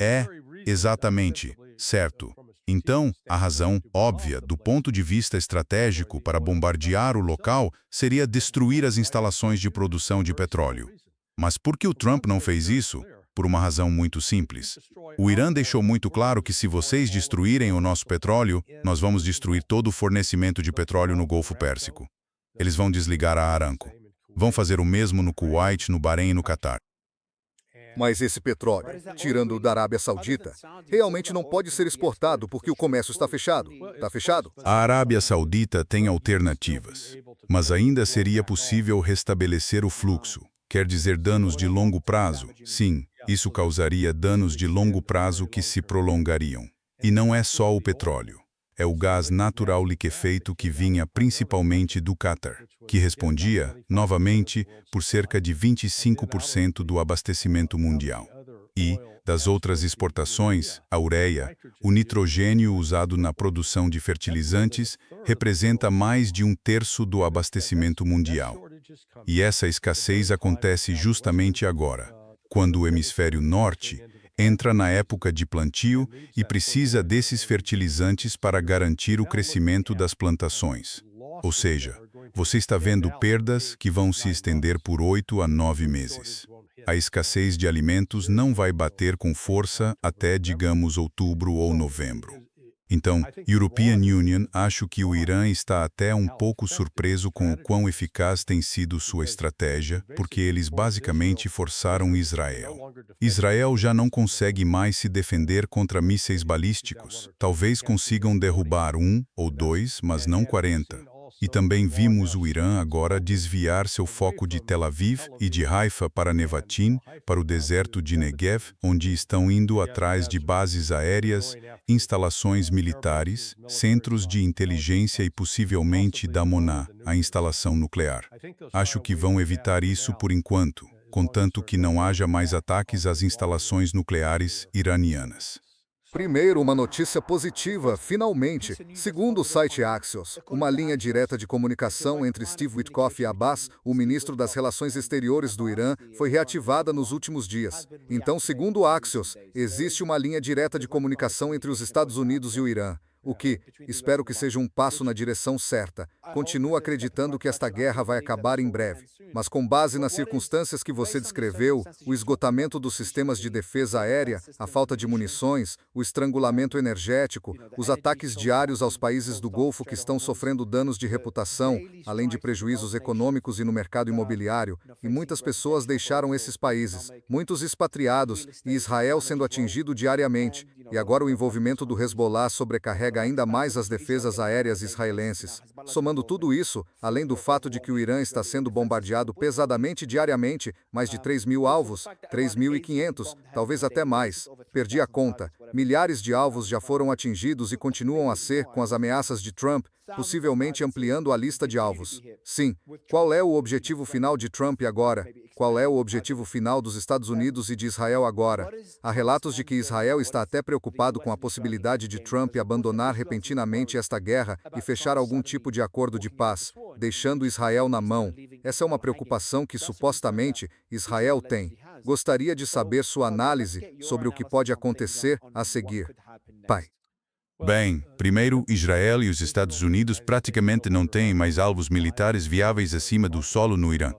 É, exatamente, certo. Então, a razão óbvia, do ponto de vista estratégico para bombardear o local, seria destruir as instalações de produção de petróleo. Mas por que o Trump não fez isso? Por uma razão muito simples. O Irã deixou muito claro que se vocês destruírem o nosso petróleo, nós vamos destruir todo o fornecimento de petróleo no Golfo Pérsico. Eles vão desligar a Aramco. Vão fazer o mesmo no Kuwait, no Bahrein e no Catar. Mas esse petróleo, tirando o da Arábia Saudita, realmente não pode ser exportado porque o comércio está fechado. Está fechado? A Arábia Saudita tem alternativas, mas ainda seria possível restabelecer o fluxo. Quer dizer danos de longo prazo? Sim, isso causaria danos de longo prazo que se prolongariam. E não é só o petróleo. É o gás natural liquefeito que vinha principalmente do Catar, que respondia, novamente, por cerca de 25% do abastecimento mundial. E, das outras exportações, a ureia, o nitrogênio usado na produção de fertilizantes, representa mais de 1/3 do abastecimento mundial. E essa escassez acontece justamente agora, quando o hemisfério norte entra na época de plantio e precisa desses fertilizantes para garantir o crescimento das plantações. Ou seja, você está vendo perdas que vão se estender por 8 a 9 meses. A escassez de alimentos não vai bater com força até, digamos, outubro ou novembro. Então, European Union, acho que o Irã está até um pouco surpreso com o quão eficaz tem sido sua estratégia, porque eles basicamente forçaram Israel. Israel já não consegue mais se defender contra mísseis balísticos. Talvez consigam derrubar 1 ou 2, mas não 40. E também vimos o Irã agora desviar seu foco de Tel Aviv e de Haifa para Nevatim, para o deserto de Negev, onde estão indo atrás de bases aéreas, instalações militares, centros de inteligência e possivelmente da Moná, a instalação nuclear. Acho que vão evitar isso por enquanto, contanto que não haja mais ataques às instalações nucleares iranianas. Primeiro, uma notícia positiva, finalmente. Segundo o site Axios, uma linha direta de comunicação entre Steve Witkoff e Abbas, o ministro das Relações Exteriores do Irã, foi reativada nos últimos dias. Então, segundo Axios, existe uma linha direta de comunicação entre os Estados Unidos e o Irã. O que, espero que seja um passo na direção certa. Continuo acreditando que esta guerra vai acabar em breve. Mas com base nas circunstâncias que você descreveu, o esgotamento dos sistemas de defesa aérea, a falta de munições, o estrangulamento energético, os ataques diários aos países do Golfo que estão sofrendo danos de reputação, além de prejuízos econômicos e no mercado imobiliário, e muitas pessoas deixaram esses países, muitos expatriados, e Israel sendo atingido diariamente, e agora o envolvimento do Hezbollah sobrecarrega ainda mais as defesas aéreas israelenses. Somando tudo isso, além do fato de que o Irã está sendo bombardeado pesadamente diariamente, mais de 3.000 alvos, 3.500, talvez até mais, perdi a conta. Milhares de alvos já foram atingidos e continuam a ser com as ameaças de Trump, possivelmente ampliando a lista de alvos. Sim, qual é o objetivo final de Trump agora? Qual é o objetivo final dos Estados Unidos e de Israel agora? Há relatos de que Israel está até preocupado com a possibilidade de Trump abandonar repentinamente esta guerra e fechar algum tipo de acordo de paz, deixando Israel na mão. Essa é uma preocupação que supostamente Israel tem. Gostaria de saber sua análise sobre o que pode acontecer a seguir. Pai. Bem, primeiro, Israel e os Estados Unidos praticamente não têm mais alvos militares viáveis acima do solo no Irã.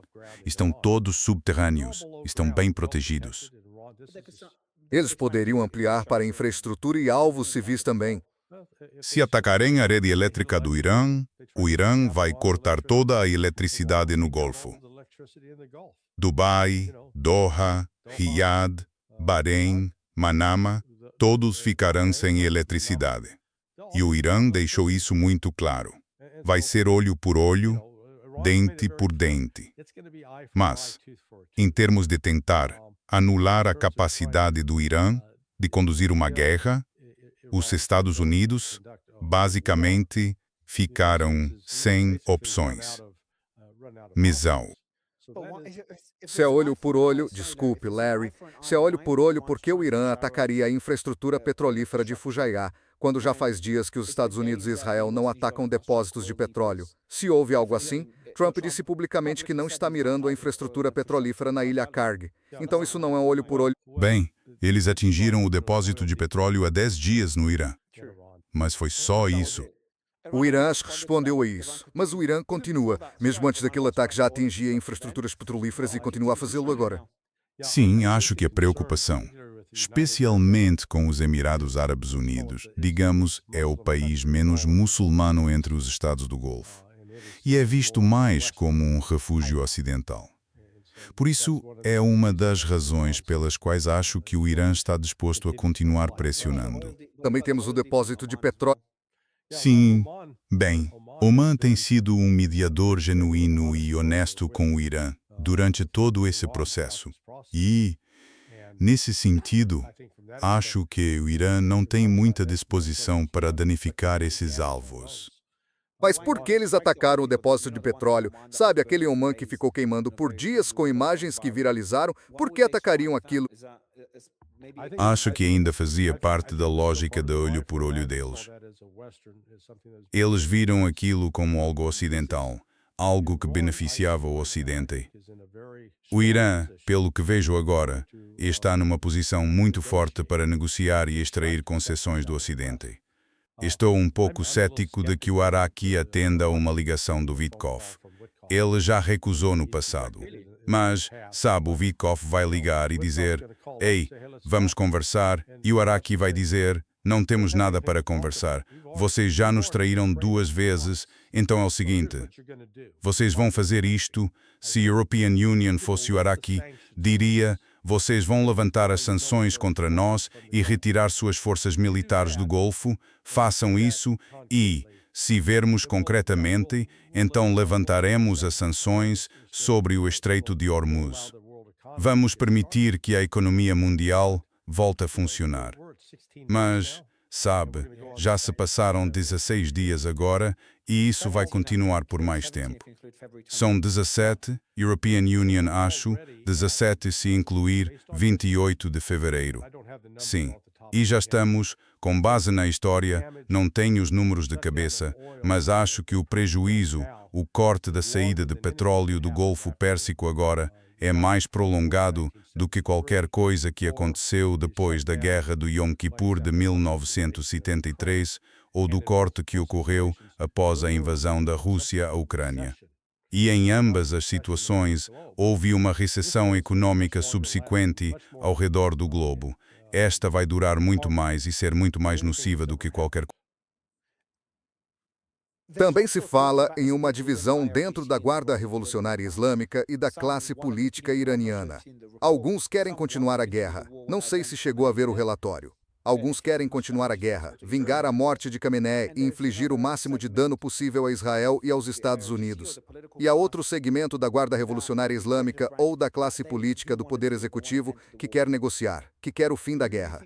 Estão todos subterrâneos, estão bem protegidos. Eles poderiam ampliar para infraestrutura e alvos civis também. Se atacarem a rede elétrica do Irã, o Irã vai cortar toda a eletricidade no Golfo. Dubai, Doha, Riyadh, Bahrein, Manama, todos ficarão sem eletricidade. E o Irã deixou isso muito claro. Vai ser olho por olho, dente por dente. Mas, em termos de tentar anular a capacidade do Irã de conduzir uma guerra, os Estados Unidos, basicamente, ficaram sem opções. Missão. Se é olho por olho, desculpe, Larry, se é olho por olho, por que o Irã atacaria a infraestrutura petrolífera de Fujairah, quando já faz dias que os Estados Unidos e Israel não atacam depósitos de petróleo? Se houve algo assim, Trump disse publicamente que não está mirando a infraestrutura petrolífera na ilha Karg. Então isso não é olho por olho. Bem, eles atingiram o depósito de petróleo há 10 dias no Irã. Mas foi só isso. O Irã respondeu a isso, mas o Irã continua, mesmo antes daquele ataque já atingia infraestruturas petrolíferas e continua a fazê-lo agora. Sim, acho que a preocupação, especialmente com os Emirados Árabes Unidos, digamos, é o país menos muçulmano entre os Estados do Golfo, e é visto mais como um refúgio ocidental. Por isso, é uma das razões pelas quais acho que o Irã está disposto a continuar pressionando. Também temos o depósito de petróleo. Sim, bem, Oman tem sido um mediador genuíno e honesto com o Irã durante todo esse processo. E, nesse sentido, acho que o Irã não tem muita disposição para danificar esses alvos. Mas por que eles atacaram o depósito de petróleo? Sabe, aquele Oman que ficou queimando por dias com imagens que viralizaram? Por que atacariam aquilo? Acho que ainda fazia parte da lógica de olho por olho deles. Eles viram aquilo como algo ocidental, algo que beneficiava o Ocidente. O Irã, pelo que vejo agora, está numa posição muito forte para negociar e extrair concessões do Ocidente. Estou um pouco cético de que o Araqui atenda a uma ligação do Witkoff. Ele já recusou no passado. Mas, sabe, o Witkoff vai ligar e dizer: "Ei, vamos conversar", e o Araqui vai dizer: Não temos nada para conversar. Vocês já nos traíram 2 vezes, então é o seguinte. Vocês vão fazer isto. Se a European Union fosse o Araque, diria, vocês vão levantar as sanções contra nós e retirar suas forças militares do Golfo, façam isso e, se vermos concretamente, então levantaremos as sanções sobre o Estreito de Hormuz. Vamos permitir que a economia mundial volte a funcionar. Mas, sabe, já se passaram 16 dias agora e isso vai continuar por mais tempo. São 17, European Union acho, 17 se incluir 28 de fevereiro. Sim, e já estamos, com base na história, não tenho os números de cabeça, mas acho que o prejuízo, o corte da saída de petróleo do Golfo Pérsico agora, é mais prolongado do que qualquer coisa que aconteceu depois da Guerra do Yom Kippur de 1973 ou do corte que ocorreu após a invasão da Rússia à Ucrânia. E em ambas as situações houve uma recessão econômica subsequente ao redor do globo. Esta vai durar muito mais e ser muito mais nociva do que qualquer coisa. Também se fala em uma divisão dentro da Guarda Revolucionária Islâmica e da classe política iraniana. Alguns querem continuar a guerra. Não sei se chegou a ver o relatório. Alguns querem continuar a guerra, vingar a morte de Khamenei e infligir o máximo de dano possível a Israel e aos Estados Unidos. E há outro segmento da Guarda Revolucionária Islâmica ou da classe política do Poder Executivo que quer negociar, que quer o fim da guerra.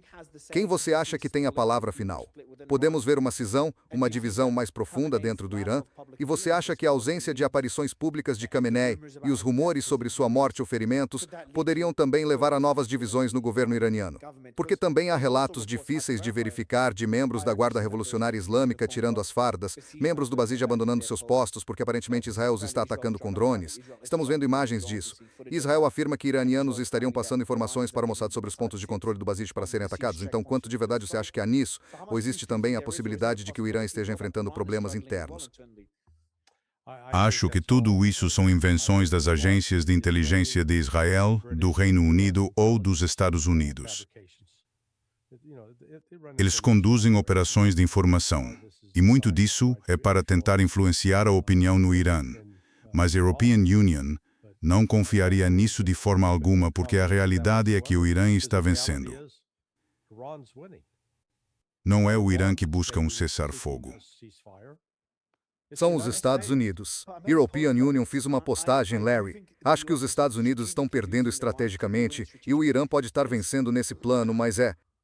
Quem você acha que tem a palavra final? Podemos ver uma cisão, uma divisão mais profunda dentro do Irã? E você acha que a ausência de aparições públicas de Khamenei e os rumores sobre sua morte ou ferimentos poderiam também levar a novas divisões no governo iraniano? Porque também há relatos difíceis de verificar de membros da Guarda Revolucionária Islâmica tirando as fardas, membros do Basij abandonando seus postos porque aparentemente Israel os está atacando com drones. Estamos vendo imagens disso. Israel afirma que iranianos estariam passando informações para o Mossad sobre os pontos de controle do Basij para serem atacados. Então, quanto de verdade você acha que há nisso? Ou existe também a possibilidade de que o Irã esteja enfrentando problemas internos? Acho que tudo isso são invenções das agências de inteligência de Israel, do Reino Unido ou dos Estados Unidos. Eles conduzem operações de informação, e muito disso é para tentar influenciar a opinião no Irã. Mas a European Union não confiaria nisso de forma alguma porque a realidade é que o Irã está vencendo. Não é o Irã que busca um cessar-fogo. São os Estados Unidos. European Union fez uma postagem, Larry. Acho que os Estados Unidos estão perdendo estrategicamente e o Irã pode estar vencendo nesse plano, mas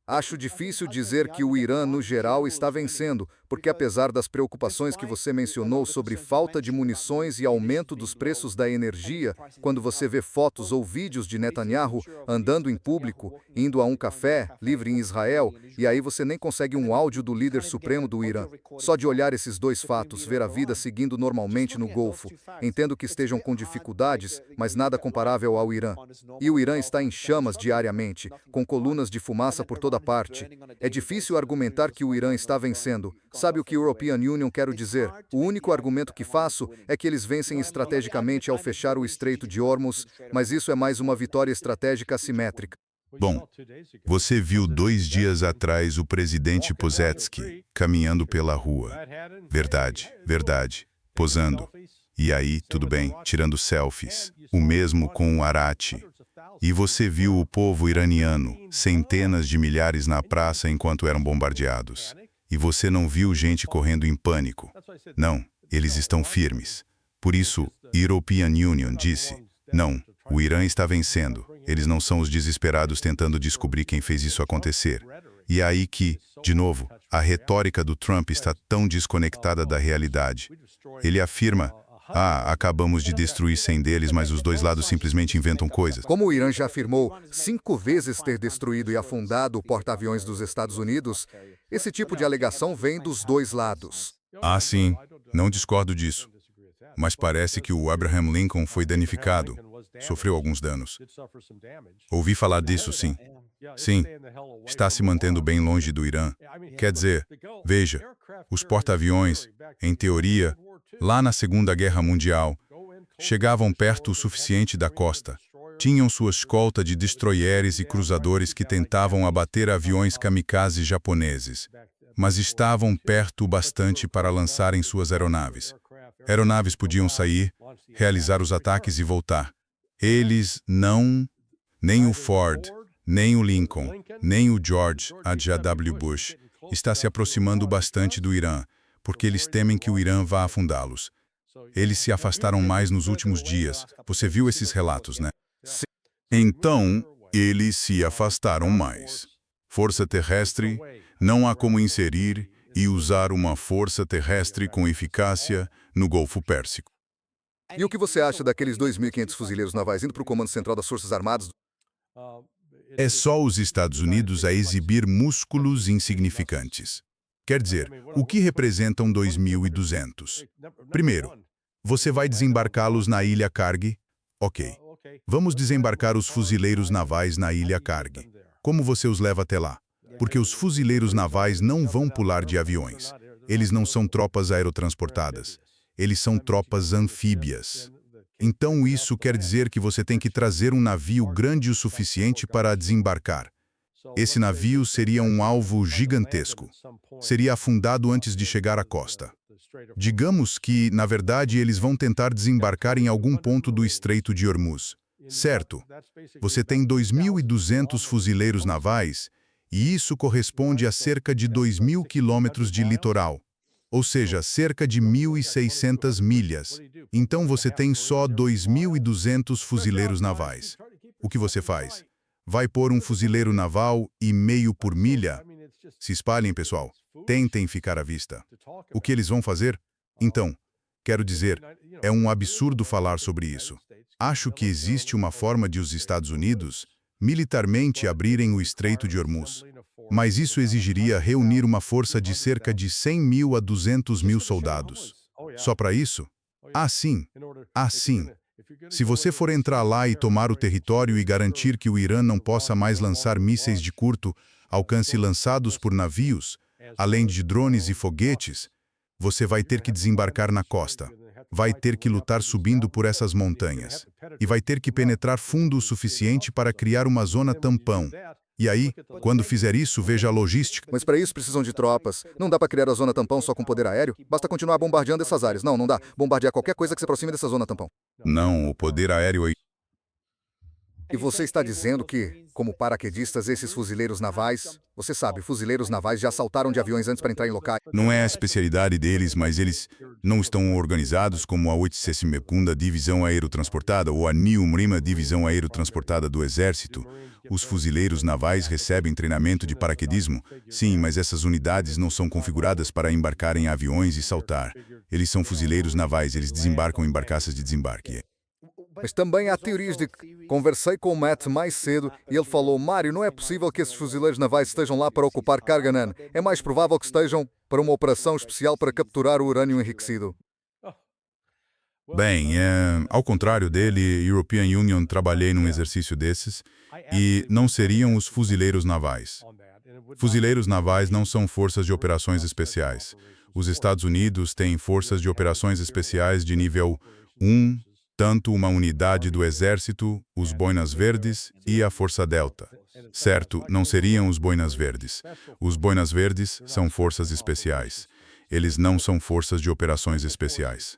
acho difícil dizer que o Irã, no geral, está vencendo, porque apesar das preocupações que você mencionou sobre falta de munições e aumento dos preços da energia, quando você vê fotos ou vídeos de Netanyahu andando em público, indo a um café livre em Israel, e aí você nem consegue um áudio do líder supremo do Irã. Só de olhar esses dois fatos, ver a vida seguindo normalmente no Golfo. Entendo que estejam com dificuldades, mas nada comparável ao Irã. E o Irã está em chamas diariamente, com colunas de fumaça por toda parte. É difícil argumentar que o Irã está vencendo. Sabe o que European Union quero dizer? O único argumento que faço é que eles vencem estrategicamente ao fechar o Estreito de Hormuz, mas isso é mais uma vitória estratégica assimétrica. Bom, você viu 2 dias atrás o presidente Posetsky caminhando pela rua. Verdade, verdade, posando. E aí, tudo bem, tirando selfies. O mesmo com o Arati. E você viu o povo iraniano, centenas de milhares na praça enquanto eram bombardeados. E você não viu gente correndo em pânico. Não, eles estão firmes. Por isso, European Union disse, não, o Irã está vencendo. Eles não são os desesperados tentando descobrir quem fez isso acontecer. E é aí que, de novo, a retórica do Trump está tão desconectada da realidade. Ele afirma, acabamos de destruir 100 deles, mas os dois lados simplesmente inventam coisas. Como o Irã já afirmou 5 vezes ter destruído e afundado o porta-aviões dos Estados Unidos, esse tipo de alegação vem dos dois lados. Sim, não discordo disso. Mas parece que o Abraham Lincoln foi danificado, sofreu alguns danos. Ouvi falar disso, sim. Sim, está se mantendo bem longe do Irã. Quer dizer, veja, os porta-aviões, em teoria, lá na Segunda Guerra Mundial, chegavam perto o suficiente da costa, Tinham sua escolta de destroyeres e cruzadores que tentavam abater aviões kamikaze japoneses, mas estavam perto o bastante para lançarem suas aeronaves. Aeronaves podiam sair, realizar os ataques e voltar. Eles não, nem o Ford, nem o Lincoln, nem o George H.W. Bush, está se aproximando bastante do Irã, porque eles temem que o Irã vá afundá-los. Eles se afastaram mais nos últimos dias. Você viu esses relatos, né? Sim. Então, eles se afastaram mais. Força terrestre, não há como inserir e usar uma força terrestre com eficácia no Golfo Pérsico. E o que você acha daqueles 2.500 fuzileiros navais indo para o Comando Central das Forças Armadas? É só os Estados Unidos a exibir músculos insignificantes. Quer dizer, o que representam 2.200? Primeiro, você vai desembarcá-los na Ilha Karg? Ok. Vamos desembarcar os fuzileiros navais na Ilha Karg. Como você os leva até lá? Porque os fuzileiros navais não vão pular de aviões. Eles não são tropas aerotransportadas. Eles são tropas anfíbias. Então isso quer dizer que você tem que trazer um navio grande o suficiente para desembarcar. Esse navio seria um alvo gigantesco. Seria afundado antes de chegar à costa. Digamos que, na verdade, eles vão tentar desembarcar em algum ponto do Estreito de Hormuz. Certo. Você tem 2.200 fuzileiros navais, e isso corresponde a cerca de 2.000 quilômetros de litoral. Ou seja, cerca de 1.600 milhas. Então você tem só 2.200 fuzileiros navais. O que você faz? Vai pôr um fuzileiro naval e meio por milha? Se espalhem, pessoal. Tentem ficar à vista. O que eles vão fazer? Então, quero dizer, é um absurdo falar sobre isso. Acho que existe uma forma de os Estados Unidos militarmente abrirem o Estreito de Hormuz. Mas isso exigiria reunir uma força de cerca de 100.000 a 200.000 soldados. Só para isso? Ah, sim. Ah, sim. Se você for entrar lá e tomar o território e garantir que o Irã não possa mais lançar mísseis de curto alcance lançados por navios, além de drones e foguetes, você vai ter que desembarcar na costa. Vai ter que lutar subindo por essas montanhas. E vai ter que penetrar fundo o suficiente para criar uma zona tampão. E aí, quando fizer isso, veja a logística. Mas para isso precisam de tropas. Não dá para criar a zona tampão só com poder aéreo. Basta continuar bombardeando essas áreas. Não dá. Bombardear qualquer coisa que se aproxime dessa zona tampão. Não, o poder aéreo é... E você está dizendo que, como paraquedistas, esses fuzileiros navais... Você sabe, fuzileiros navais já saltaram de aviões antes para entrar em locais. Não é a especialidade deles, mas eles não estão organizados como a 82ª Divisão Aerotransportada ou a 9ª Divisão Aerotransportada do Exército. Os fuzileiros navais recebem treinamento de paraquedismo. Sim, mas essas unidades não são configuradas para embarcar em aviões e saltar. Eles são fuzileiros navais, eles desembarcam em barcaças de desembarque. Mas também há teorias de... Conversei com o Matt mais cedo e ele falou: Mário, não é possível que esses fuzileiros navais estejam lá para ocupar Karganan. É mais provável que estejam para uma operação especial para capturar o urânio enriquecido. Bem, ao contrário dele, European Union trabalhei num exercício desses e não seriam os fuzileiros navais. Fuzileiros navais não são forças de operações especiais. Os Estados Unidos têm forças de operações especiais de nível 1, tanto uma unidade do Exército, os Boinas Verdes e a Força Delta. Certo, não seriam os Boinas Verdes. Os Boinas Verdes são forças especiais. Eles não são forças de operações especiais.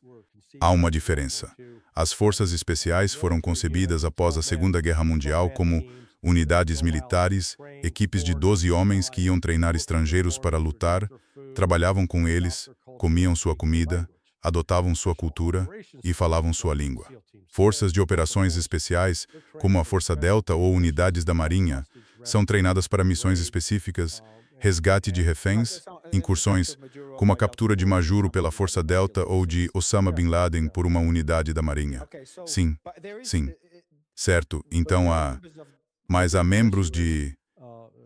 Há uma diferença. As forças especiais foram concebidas após a Segunda Guerra Mundial como unidades militares, equipes de 12 homens que iam treinar estrangeiros para lutar, trabalhavam com eles, comiam sua comida, adotavam sua cultura e falavam sua língua. Forças de operações especiais, como a Força Delta ou unidades da Marinha, são treinadas para missões específicas, resgate de reféns, incursões, como a captura de Majuro pela Força Delta ou de Osama Bin Laden por uma unidade da Marinha. Sim, sim. Certo, então mas há membros de...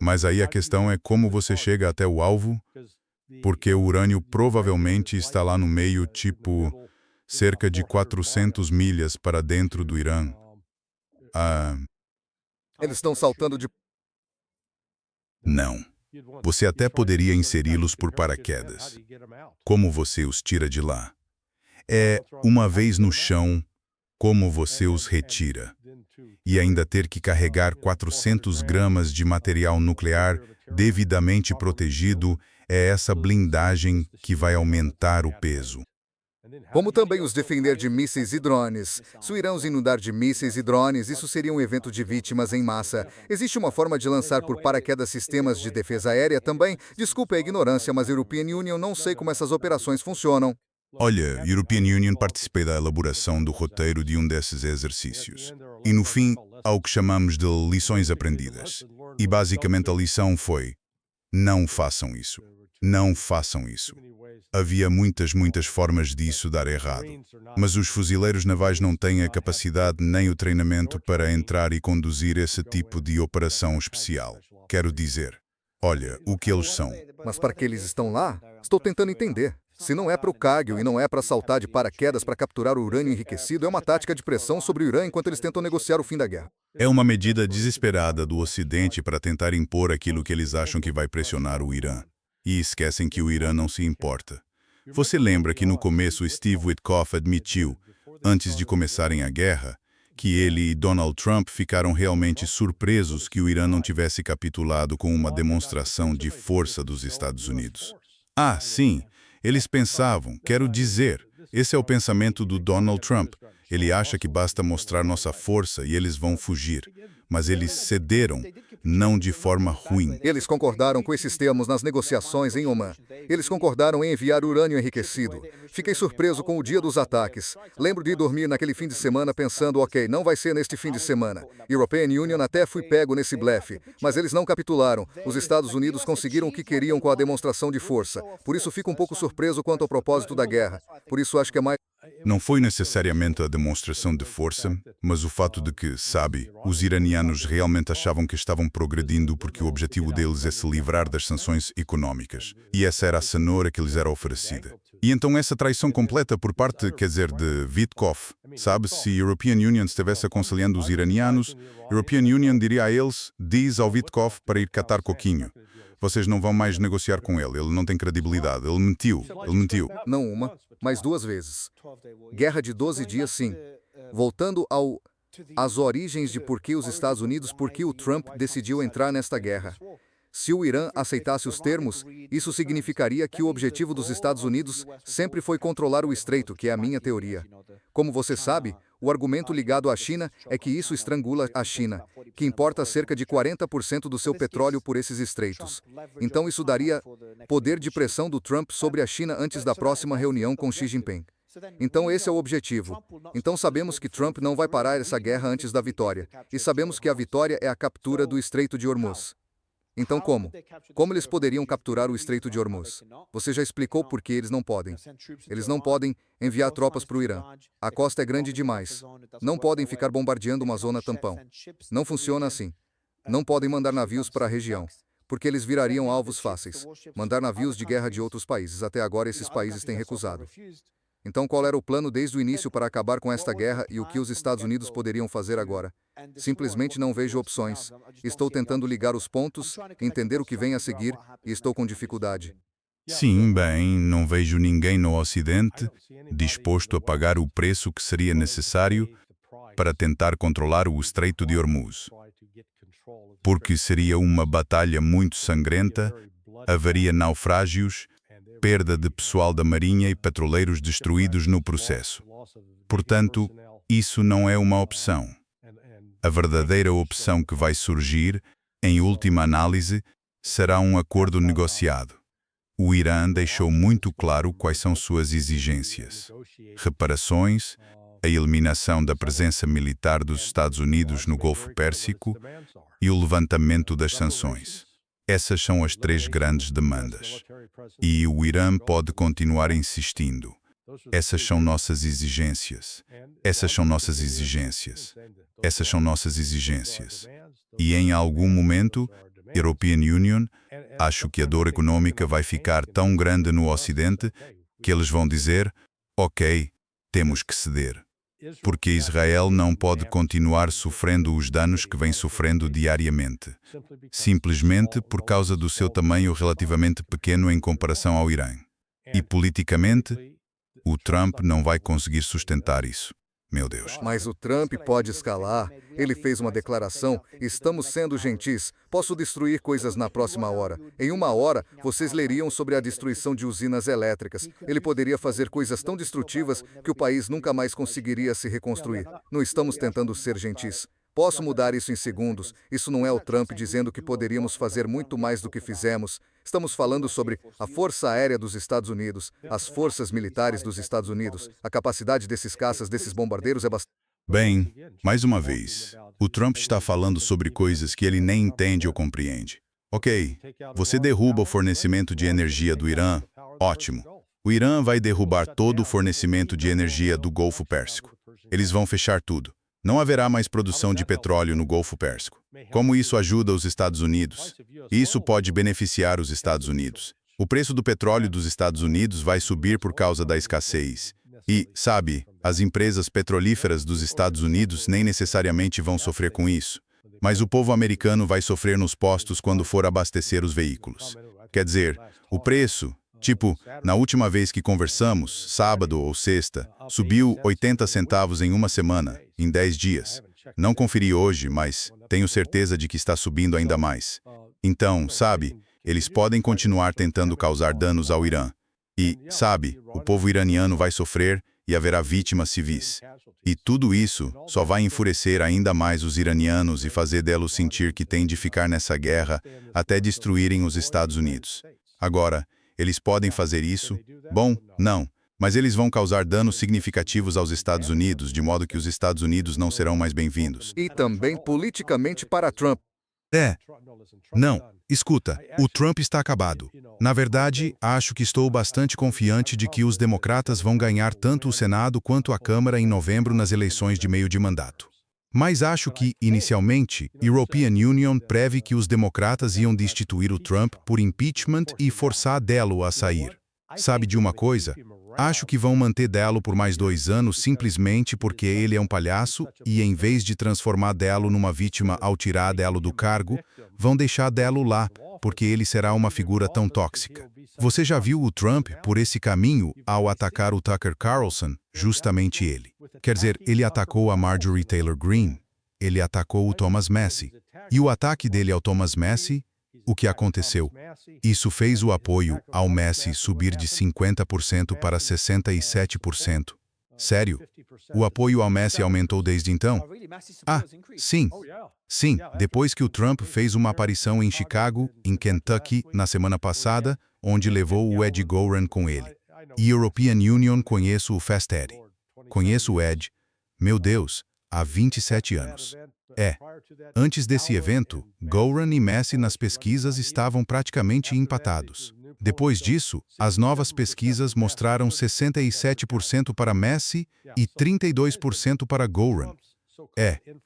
Mas aí a questão é como você chega até o alvo, porque o urânio provavelmente está lá no meio, tipo, cerca de 400 milhas para dentro do Irã. Eles estão saltando de... Não. Você até poderia inseri-los por paraquedas. Como você os tira de lá? Uma vez no chão, Como você os retira? E ainda ter que carregar 400 gramas de material nuclear devidamente protegido é essa blindagem que vai aumentar o peso. Como também os defender de mísseis e drones. Se o Irã os inundar de mísseis e drones, isso seria um evento de vítimas em massa. Existe uma forma de lançar por paraquedas sistemas de defesa aérea também? Desculpe a ignorância, mas a European Union não sei como essas operações funcionam. Olha, a European Union participei da elaboração do roteiro de um desses exercícios. E no fim, há o que chamamos de lições aprendidas. E basicamente a lição foi: não façam isso. Não façam isso. Havia muitas formas disso dar errado. Mas os fuzileiros navais não têm a capacidade nem o treinamento para entrar e conduzir esse tipo de operação especial. Quero dizer, olha, o que eles são. Mas para que eles estão lá? Estou tentando entender. Se não é para o Cargill e não é para saltar de paraquedas para capturar o urânio enriquecido, é uma tática de pressão sobre o Irã enquanto eles tentam negociar o fim da guerra. É uma medida desesperada do Ocidente para tentar impor aquilo que eles acham que vai pressionar o Irã. E esquecem que o Irã não se importa. Você lembra que no começo Steve Witkoff admitiu, antes de começarem a guerra, que ele e Donald Trump ficaram realmente surpresos que o Irã não tivesse capitulado com uma demonstração de força dos Estados Unidos. Ah, sim, eles pensavam, quero dizer, esse é o pensamento do Donald Trump. Ele acha que basta mostrar nossa força e eles vão fugir. Mas eles cederam, não de forma ruim. Eles concordaram com esses termos nas negociações em Oman. Eles concordaram em enviar urânio enriquecido. Fiquei surpreso com o dia dos ataques. Lembro de ir dormir naquele fim de semana pensando, ok, não vai ser neste fim de semana. European Union até fui pego nesse blefe, mas eles não capitularam. Os Estados Unidos conseguiram o que queriam com a demonstração de força. Por isso fico um pouco surpreso quanto ao propósito da guerra. Por isso acho que é mais... Não foi necessariamente a demonstração de força, mas o fato de que, sabe, os iranianos realmente achavam que estavam progredindo porque o objetivo deles é se livrar das sanções econômicas. E essa era a cenoura que lhes era oferecida. E então essa traição completa por parte, quer dizer, de Witkoff, sabe, se a European Union estivesse aconselhando os iranianos, a European Union diria a eles, diz ao Witkoff para ir catar coquinho. Vocês não vão mais negociar com ele não tem credibilidade, ele mentiu. Não uma, mas 2 vezes. Guerra de 12 dias, sim. Voltando às origens de por que os Estados Unidos, por que o Trump decidiu entrar nesta guerra. Se o Irã aceitasse os termos, isso significaria que o objetivo dos Estados Unidos sempre foi controlar o estreito, que é a minha teoria. Como você sabe, o argumento ligado à China é que isso estrangula a China, que importa cerca de 40% do seu petróleo por esses estreitos. Então isso daria poder de pressão do Trump sobre a China antes da próxima reunião com Xi Jinping. Então esse é o objetivo. Então sabemos que Trump não vai parar essa guerra antes da vitória. E sabemos que a vitória é a captura do Estreito de Hormuz. Então como? Como eles poderiam capturar o Estreito de Hormuz? Você já explicou por que eles não podem. Eles não podem enviar tropas para o Irã. A costa é grande demais. Não podem ficar bombardeando uma zona tampão. Não funciona assim. Não podem mandar navios para a região, porque eles virariam alvos fáceis. Mandar navios de guerra de outros países. Até agora esses países têm recusado. Então qual era o plano desde o início para acabar com esta guerra e o que os Estados Unidos poderiam fazer agora? Simplesmente não vejo opções. Estou tentando ligar os pontos, entender o que vem a seguir, e estou com dificuldade. Sim, bem, não vejo ninguém no Ocidente disposto a pagar o preço que seria necessário para tentar controlar o Estreito de Hormuz. Porque seria uma batalha muito sangrenta, haveria naufrágios, perda de pessoal da marinha e petroleiros destruídos no processo. Portanto, isso não é uma opção. A verdadeira opção que vai surgir, em última análise, será um acordo negociado. O Irã deixou muito claro quais são suas exigências: reparações, a eliminação da presença militar dos Estados Unidos no Golfo Pérsico e o levantamento das sanções. Essas são as 3 grandes demandas. E o Irã pode continuar insistindo. Essas são nossas exigências. Essas são nossas exigências. Essas são nossas exigências. E em algum momento, European Union, acho que a dor econômica vai ficar tão grande no Ocidente que eles vão dizer, ok, temos que ceder. Porque Israel não pode continuar sofrendo os danos que vem sofrendo diariamente, simplesmente por causa do seu tamanho relativamente pequeno em comparação ao Irã. E politicamente, o Trump não vai conseguir sustentar isso. Meu Deus. Mas o Trump pode escalar. Ele fez uma declaração: estamos sendo gentis. Posso destruir coisas na próxima hora. Em uma hora, vocês leriam sobre a destruição de usinas elétricas. Ele poderia fazer coisas tão destrutivas que o país nunca mais conseguiria se reconstruir. Não estamos tentando ser gentis. Posso mudar isso em segundos. Isso não é o Trump dizendo que poderíamos fazer muito mais do que fizemos. Estamos falando sobre a Força Aérea dos Estados Unidos, as forças militares dos Estados Unidos. A capacidade desses caças, desses bombardeiros é bastante. Bem, mais uma vez, o Trump está falando sobre coisas que ele nem entende ou compreende. Ok, você derruba o fornecimento de energia do Irã? Ótimo. O Irã vai derrubar todo o fornecimento de energia do Golfo Pérsico. Eles vão fechar tudo. Não haverá mais produção de petróleo no Golfo Pérsico. Como isso ajuda os Estados Unidos? Isso pode beneficiar os Estados Unidos. O preço do petróleo dos Estados Unidos vai subir por causa da escassez. E, sabe, as empresas petrolíferas dos Estados Unidos nem necessariamente vão sofrer com isso. Mas o povo americano vai sofrer nos postos quando for abastecer os veículos. Quer dizer, o preço, tipo, na última vez que conversamos, sábado ou sexta, subiu 80 centavos em uma semana, em 10 dias. Não conferi hoje, mas tenho certeza de que está subindo ainda mais. Então, sabe, eles podem continuar tentando causar danos ao Irã. E, sabe, o povo iraniano vai sofrer e haverá vítimas civis. E tudo isso só vai enfurecer ainda mais os iranianos e fazer deles sentir que têm de ficar nessa guerra até destruírem os Estados Unidos. Agora, eles podem fazer isso? Bom, não. Mas eles vão causar danos significativos aos Estados Unidos, de modo que os Estados Unidos não serão mais bem-vindos. E também politicamente para Trump. Não, escuta, o Trump está acabado. Na verdade, acho que estou bastante confiante de que os democratas vão ganhar tanto o Senado quanto a Câmara em novembro nas eleições de meio de mandato. Mas acho que, inicialmente, European Union preve que os democratas iam destituir o Trump por impeachment e forçar Delo a sair. Sabe de uma coisa? Acho que vão manter Delo por mais 2 anos simplesmente porque ele é um palhaço e, em vez de transformar Delo numa vítima ao tirar Delo do cargo, vão deixar Delo lá, porque ele será uma figura tão tóxica. Você já viu o Trump por esse caminho ao atacar o Tucker Carlson? Justamente ele. Quer dizer, ele atacou a Marjorie Taylor Greene. Ele atacou o Thomas Massie. E o ataque dele ao Thomas Massie, o que aconteceu? Isso fez o apoio ao Massie subir de 50% para 67%. Sério? O apoio ao Massie aumentou desde então? Ah, sim. Sim, depois que o Trump fez uma aparição em Chicago, em Kentucky, na semana passada, onde levou o Ed Goren com ele. E European Union conheço o Fast Ed. Conheço o Ed, meu Deus, há 27 anos. Antes desse evento, Goren e Massie nas pesquisas estavam praticamente empatados. Depois disso, as novas pesquisas mostraram 67% para Massie e 32% para Goren.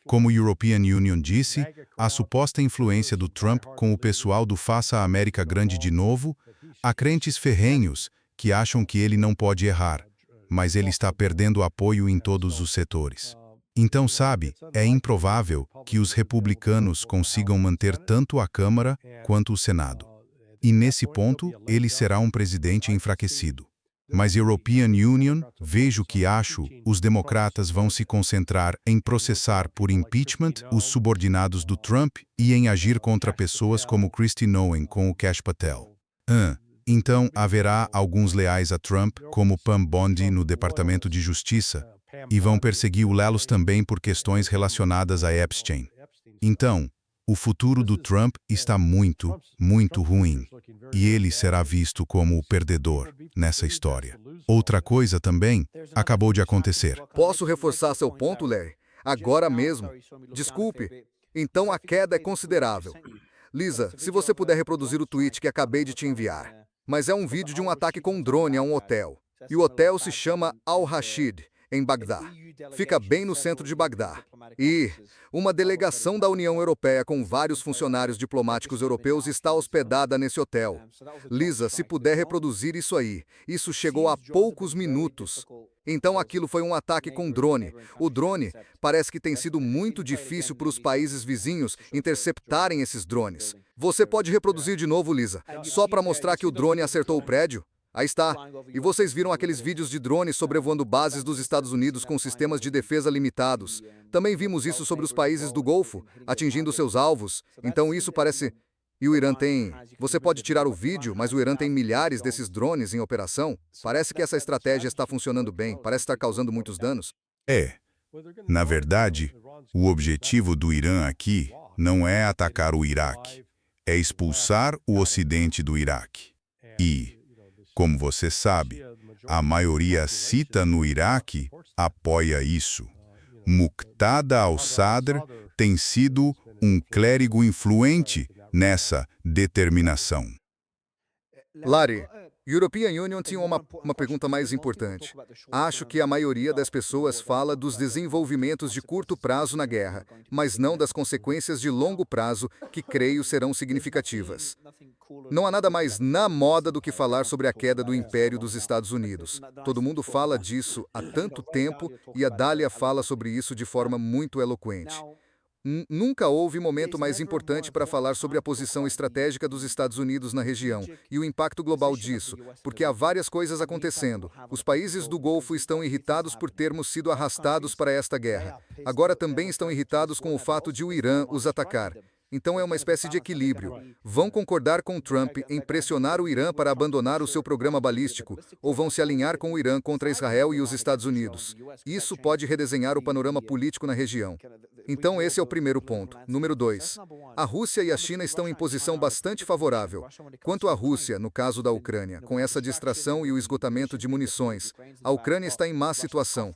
Como o European Union disse, a suposta influência do Trump com o pessoal do Faça a América Grande de Novo, há crentes ferrenhos que acham que ele não pode errar, mas ele está perdendo apoio em todos os setores. Então, sabe, é improvável que os republicanos consigam manter tanto a Câmara quanto o Senado. E nesse ponto, ele será um presidente enfraquecido. Mas European Union, vejo que acho, os democratas vão se concentrar em processar por impeachment os subordinados do Trump e em agir contra pessoas como Kristi Noem com o Kash Patel. Então, haverá alguns leais a Trump, como Pam Bondi no Departamento de Justiça, e vão persegui-lo Lelos também por questões relacionadas a Epstein. Então, o futuro do Trump está muito, muito ruim. E ele será visto como o perdedor nessa história. Outra coisa também acabou de acontecer. Posso reforçar seu ponto, Larry? Agora mesmo. Desculpe. Então a queda é considerável. Lisa, se você puder reproduzir o tweet que acabei de te enviar. Mas é um vídeo de um ataque com um drone a um hotel. E o hotel se chama Al-Rashid, em Bagdá. Fica bem no centro de Bagdá. E uma delegação da União Europeia com vários funcionários diplomáticos europeus está hospedada nesse hotel. Lisa, se puder reproduzir isso aí. Isso chegou há poucos minutos. Então aquilo foi um ataque com drone. O drone parece que tem sido muito difícil para os países vizinhos interceptarem esses drones. Você pode reproduzir de novo, Lisa, só para mostrar que o drone acertou o prédio? Aí está. E vocês viram aqueles vídeos de drones sobrevoando bases dos Estados Unidos com sistemas de defesa limitados. Também vimos isso sobre os países do Golfo, atingindo seus alvos. Então isso parece... E o Irã tem... Você pode tirar o vídeo, mas o Irã tem milhares desses drones em operação. Parece que essa estratégia está funcionando bem, parece estar causando muitos danos. Na verdade, o objetivo do Irã aqui não é atacar o Iraque, é expulsar o Ocidente do Iraque. E, como você sabe, a maioria cita no Iraque apoia isso. Muqtada al-Sadr tem sido um clérigo influente nessa determinação. Larry, European Union tinha uma pergunta mais importante. Acho que a maioria das pessoas fala dos desenvolvimentos de curto prazo na guerra, mas não das consequências de longo prazo que creio serão significativas. Não há nada mais na moda do que falar sobre a queda do Império dos Estados Unidos. Todo mundo fala disso há tanto tempo e a Dália fala sobre isso de forma muito eloquente. Nunca houve momento mais importante para falar sobre a posição estratégica dos Estados Unidos na região e o impacto global disso, porque há várias coisas acontecendo. Os países do Golfo estão irritados por termos sido arrastados para esta guerra. Agora também estão irritados com o fato de o Irã os atacar. Então é uma espécie de equilíbrio. Vão concordar com Trump em pressionar o Irã para abandonar o seu programa balístico, ou vão se alinhar com o Irã contra Israel e os Estados Unidos. Isso pode redesenhar o panorama político na região. Então esse é o primeiro ponto. Número 2. A Rússia e a China estão em posição bastante favorável. Quanto à Rússia, no caso da Ucrânia, com essa distração e o esgotamento de munições, a Ucrânia está em má situação.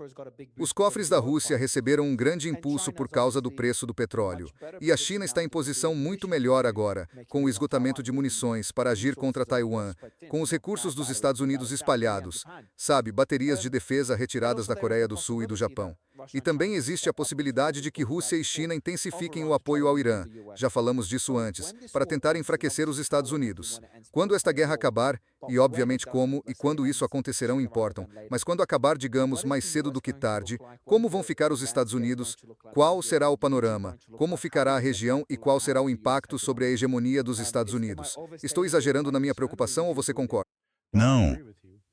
Os cofres da Rússia receberam um grande impulso por causa do preço do petróleo. E a China está em posição muito melhor agora, com o esgotamento de munições para agir contra Taiwan, com os recursos dos Estados Unidos espalhados, sabe, baterias de defesa retiradas da Coreia do Sul e do Japão. E também existe a possibilidade de que Rússia e China intensifiquem o apoio ao Irã, já falamos disso antes, para tentar enfraquecer os Estados Unidos. Quando esta guerra acabar, e obviamente como e quando isso acontecerão importam, mas quando acabar, digamos, mais cedo do que tarde, como vão ficar os Estados Unidos? Qual será o panorama? Como ficará a região e qual será o impacto sobre a hegemonia dos Estados Unidos? Estou exagerando na minha preocupação ou você concorda? Não,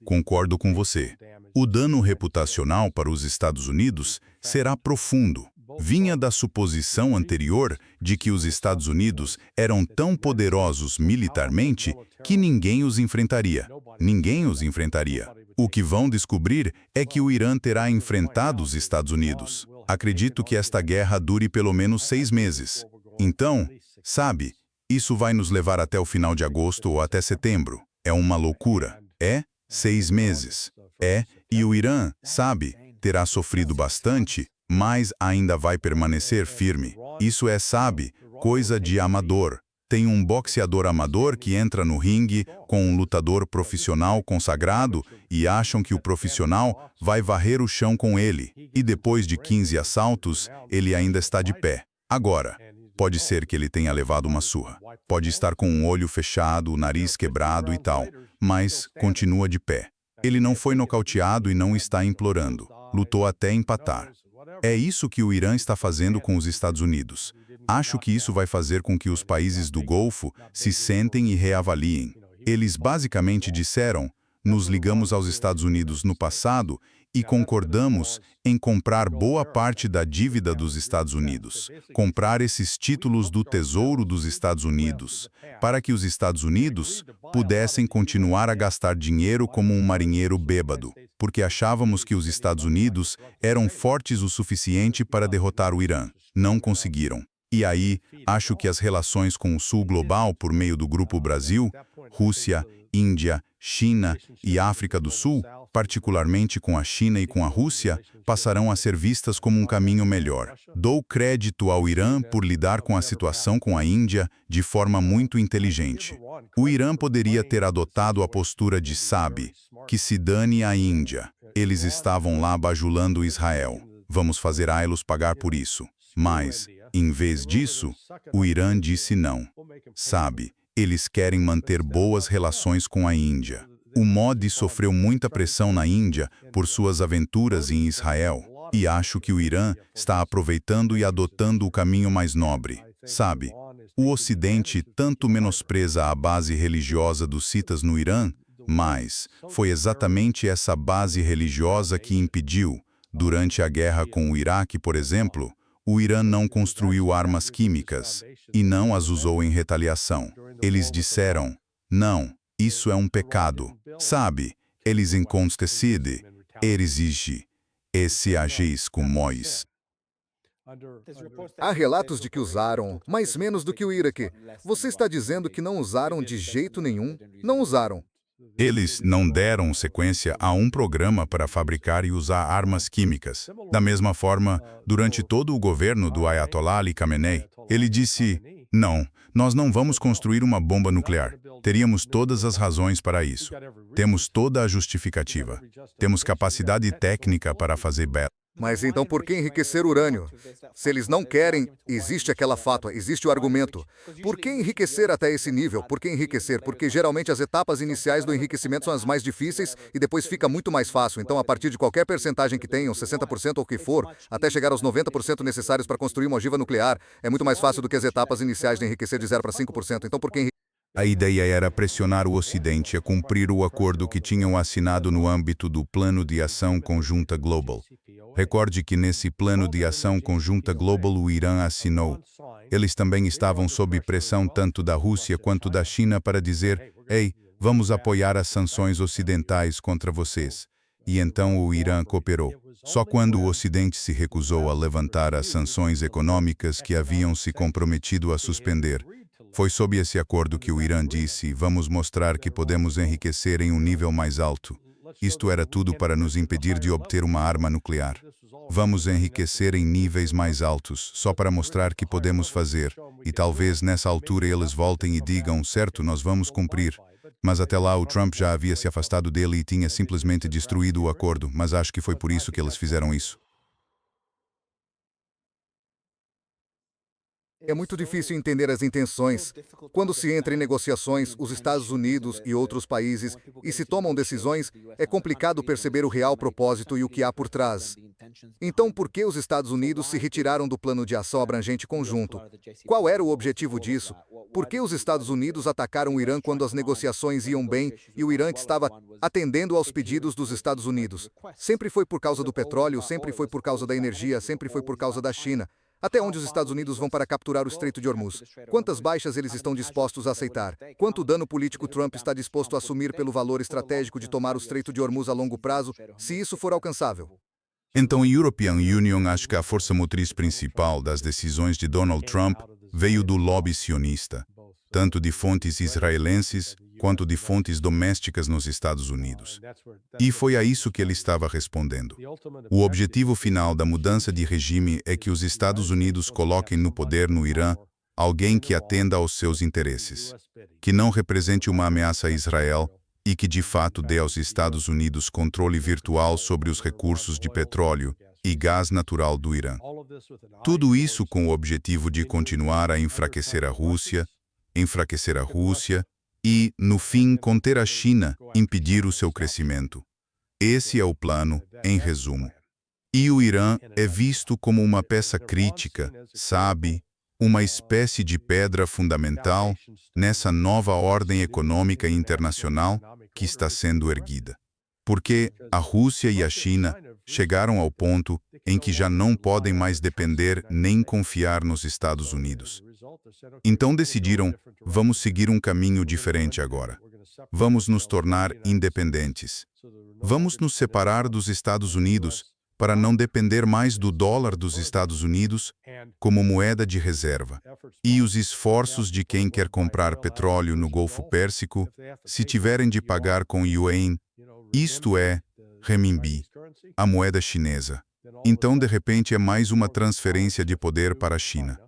concordo com você. O dano reputacional para os Estados Unidos será profundo. Vinha da suposição anterior de que os Estados Unidos eram tão poderosos militarmente que ninguém os enfrentaria. Ninguém os enfrentaria. O que vão descobrir é que o Irã terá enfrentado os Estados Unidos. Acredito que esta guerra dure pelo menos 6 meses. Então, sabe, isso vai nos levar até o final de agosto ou até setembro. É uma loucura. 6 meses. E o Irã, sabe, terá sofrido bastante, mas ainda vai permanecer firme. Isso é, sabe, coisa de amador. Tem um boxeador amador que entra no ringue com um lutador profissional consagrado e acham que o profissional vai varrer o chão com ele. E depois de 15 assaltos, ele ainda está de pé. Agora, pode ser que ele tenha levado uma surra. Pode estar com um olho fechado, o nariz quebrado e tal, mas continua de pé. Ele não foi nocauteado e não está implorando. Lutou até empatar. É isso que o Irã está fazendo com os Estados Unidos. Acho que isso vai fazer com que os países do Golfo se sentem e reavaliem. Eles basicamente disseram, nos ligamos aos Estados Unidos no passado e concordamos em comprar boa parte da dívida dos Estados Unidos, comprar esses títulos do Tesouro dos Estados Unidos, para que os Estados Unidos pudessem continuar a gastar dinheiro como um marinheiro bêbado, porque achávamos que os Estados Unidos eram fortes o suficiente para derrotar o Irã. Não conseguiram. E aí, acho que as relações com o Sul Global por meio do Grupo Brasil, Rússia, Índia, China e África do Sul, particularmente com a China e com a Rússia, passarão a ser vistas como um caminho melhor. Dou crédito ao Irã por lidar com a situação com a Índia de forma muito inteligente. O Irã poderia ter adotado a postura de sabe, que se dane a Índia. Eles estavam lá bajulando Israel. Vamos fazer eles pagar por isso. Mas, em vez disso, o Irã disse não. Sabe, eles querem manter boas relações com a Índia. O Modi sofreu muita pressão na Índia por suas aventuras em Israel, e acho que o Irã está aproveitando e adotando o caminho mais nobre. Sabe, o Ocidente tanto menospreza a base religiosa dos citas no Irã, Mas foi exatamente essa base religiosa que impediu, durante a guerra com o Iraque, por exemplo, o Irã não construiu armas químicas e não as usou em retaliação. Eles disseram, não, isso é um pecado. Sabe, eles encontecide, exige, esse agis com Mois. Há relatos de que usaram, mas menos do que o Iraque. Você está dizendo que não usaram de jeito nenhum? Não usaram. Eles não deram sequência a um programa para fabricar e usar armas químicas. Da mesma forma, durante todo o governo do Ayatollah Ali Khamenei, ele disse, não, nós não vamos construir uma bomba nuclear. Teríamos todas as razões para isso. Temos toda a justificativa. Temos capacidade técnica para fazer beta. Mas então por que enriquecer urânio? Se eles não querem, existe aquela fátua, existe o argumento. Por que enriquecer até esse nível? Por que enriquecer? Porque geralmente as etapas iniciais do enriquecimento são as mais difíceis e depois fica muito mais fácil. Então, a partir de qualquer percentagem que tenham, 60% ou o que for, até chegar aos 90% necessários para construir uma ogiva nuclear, é muito mais fácil do que as etapas iniciais de enriquecer de 0 para 5%. Então, por que A ideia era pressionar o Ocidente a cumprir o acordo que tinham assinado no âmbito do Plano de Ação Conjunta Global. Recorde que nesse Plano de Ação Conjunta Global o Irã assinou. Eles também estavam sob pressão tanto da Rússia quanto da China para dizer, ei, vamos apoiar as sanções ocidentais contra vocês. E então o Irã cooperou. Só quando o Ocidente se recusou a levantar as sanções econômicas que haviam se comprometido a suspender, foi sob esse acordo que o Irã disse, vamos mostrar que podemos enriquecer em um nível mais alto. Isto era tudo para nos impedir de obter uma arma nuclear. Vamos enriquecer em níveis mais altos, só para mostrar que podemos fazer, e talvez nessa altura eles voltem e digam, certo, nós vamos cumprir. Mas até lá o Trump já havia se afastado dele e tinha simplesmente destruído o acordo, mas acho que foi por isso que eles fizeram isso. É muito difícil entender as intenções. Quando se entra em negociações, os Estados Unidos e outros países, e se tomam decisões, é complicado perceber o real propósito e o que há por trás. Então, por que os Estados Unidos se retiraram do Plano de Ação Abrangente Conjunto? Qual era o objetivo disso? Por que os Estados Unidos atacaram o Irã quando as negociações iam bem e o Irã estava atendendo aos pedidos dos Estados Unidos? Sempre foi por causa do petróleo, sempre foi por causa da energia, sempre foi por causa da China. Até onde os Estados Unidos vão para capturar o Estreito de Hormuz? Quantas baixas eles estão dispostos a aceitar? Quanto dano político Trump está disposto a assumir pelo valor estratégico de tomar o Estreito de Hormuz a longo prazo, se isso for alcançável? Então a European Union acha que a força motriz principal das decisões de Donald Trump veio do lobby sionista, tanto de fontes israelenses quanto de fontes domésticas nos Estados Unidos. E foi a isso que ele estava respondendo. O objetivo final da mudança de regime é que os Estados Unidos coloquem no poder no Irã alguém que atenda aos seus interesses, que não represente uma ameaça a Israel e que de fato dê aos Estados Unidos controle virtual sobre os recursos de petróleo e gás natural do Irã. Tudo isso com o objetivo de continuar a enfraquecer a Rússia e, no fim, conter a China, impedir o seu crescimento. Esse é o plano, em resumo. E o Irã é visto como uma peça crítica, sabe, uma espécie de pedra fundamental nessa nova ordem econômica internacional que está sendo erguida. Porque a Rússia e a China chegaram ao ponto em que já não podem mais depender nem confiar nos Estados Unidos. Então decidiram, vamos seguir um caminho diferente agora. Vamos nos tornar independentes. Vamos nos separar dos Estados Unidos para não depender mais do dólar dos Estados Unidos como moeda de reserva. E os esforços de quem quer comprar petróleo no Golfo Pérsico, se tiverem de pagar com yuan, isto é, renminbi, a moeda chinesa. Então, de repente, é mais uma transferência de poder para a China.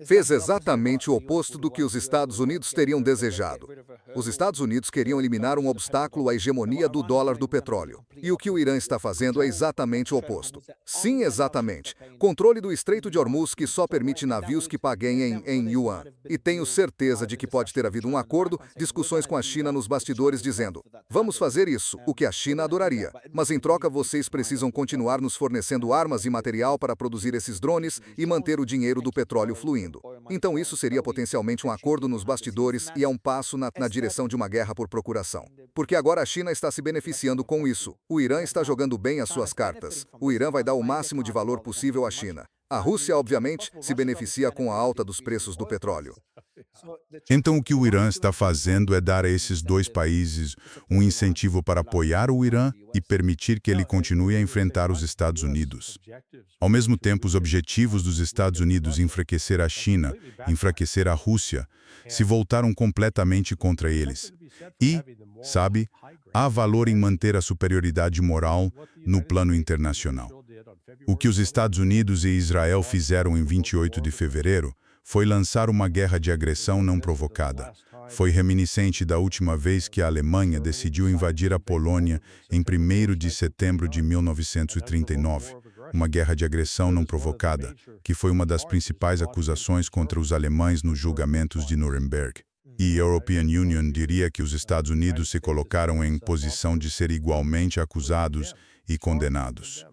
Fez exatamente o oposto do que os Estados Unidos teriam desejado. Os Estados Unidos queriam eliminar um obstáculo à hegemonia do dólar do petróleo. E o que o Irã está fazendo é exatamente o oposto. Sim, exatamente. Controle do Estreito de Hormuz que só permite navios que paguem em yuan. E tenho certeza de que pode ter havido um acordo, discussões com a China nos bastidores dizendo, vamos fazer isso, o que a China adoraria. Mas em troca vocês precisam continuar nos fornecendo armas e material para produzir esses drones e manter o dinheiro do petróleo fluindo. subindo. Então isso seria potencialmente um acordo nos bastidores e é um passo na direção de uma guerra por procuração. Porque agora a China está se beneficiando com isso. O Irã está jogando bem as suas cartas. O Irã vai dar o máximo de valor possível à China. A Rússia, obviamente, se beneficia com a alta dos preços do petróleo. Então o que o Irã está fazendo é dar a esses dois países um incentivo para apoiar o Irã e permitir que ele continue a enfrentar os Estados Unidos. Ao mesmo tempo, os objetivos dos Estados Unidos enfraquecer a China, enfraquecer a Rússia, se voltaram completamente contra eles. E, sabe, há valor em manter a superioridade moral no plano internacional. O que os Estados Unidos e Israel fizeram em 28 de fevereiro foi lançar uma guerra de agressão não provocada. Foi reminiscente da última vez que a Alemanha decidiu invadir a Polônia em 1º de setembro de 1939. Uma guerra de agressão não provocada, que foi uma das principais acusações contra os alemães nos julgamentos de Nuremberg. E a European Union diria que os Estados Unidos se colocaram em posição de ser igualmente acusados e condenados.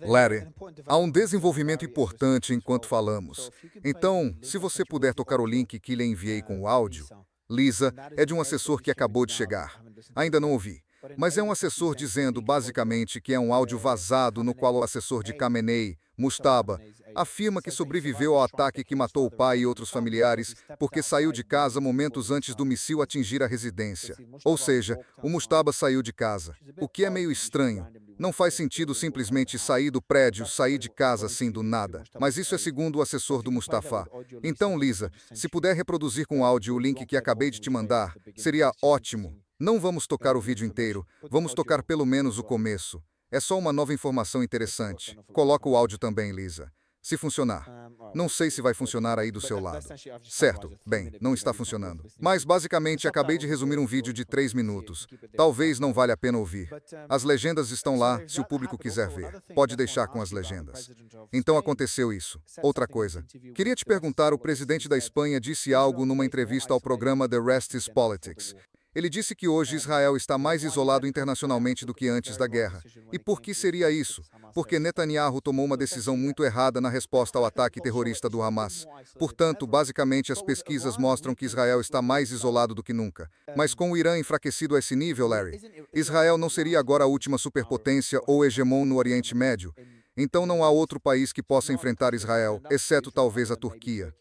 Larry, há um desenvolvimento importante enquanto falamos. Então, se você puder tocar o link que lhe enviei com o áudio. Lisa, é de um assessor que acabou de chegar. Ainda não ouvi. Mas é um assessor dizendo, basicamente, que é um áudio vazado no qual o assessor de Khamenei, Mujtaba, afirma que sobreviveu ao ataque que matou o pai e outros familiares porque saiu de casa momentos antes do míssil atingir a residência. Ou seja, o Mujtaba saiu de casa, o que é meio estranho. Não faz sentido simplesmente sair do prédio, sair de casa assim do nada. Mas isso é segundo o assessor do Mustafa. Então, Lisa, se puder reproduzir com áudio o link que acabei de te mandar, seria ótimo. Não vamos tocar o vídeo inteiro, vamos tocar pelo menos o começo. É só uma nova informação interessante. Coloca o áudio também, Lisa. Se funcionar. Não sei se vai funcionar aí do seu lado. Certo, bem, não está funcionando. Mas, basicamente, acabei de resumir um vídeo de 3 minutos. Talvez não valha a pena ouvir. As legendas estão lá, se o público quiser ver. Pode deixar com as legendas. Então aconteceu isso. Outra coisa. Queria te perguntar, o presidente da Espanha disse algo numa entrevista ao programa The Rest is Politics. Ele disse que hoje Israel está mais isolado internacionalmente do que antes da guerra. E por que seria isso? Porque Netanyahu tomou uma decisão muito errada na resposta ao ataque terrorista do Hamas. Portanto, basicamente, as pesquisas mostram que Israel está mais isolado do que nunca. Mas com o Irã enfraquecido a esse nível, Larry, Israel não seria agora a última superpotência ou hegemon no Oriente Médio? Então não há outro país que possa enfrentar Israel, exceto talvez a Turquia.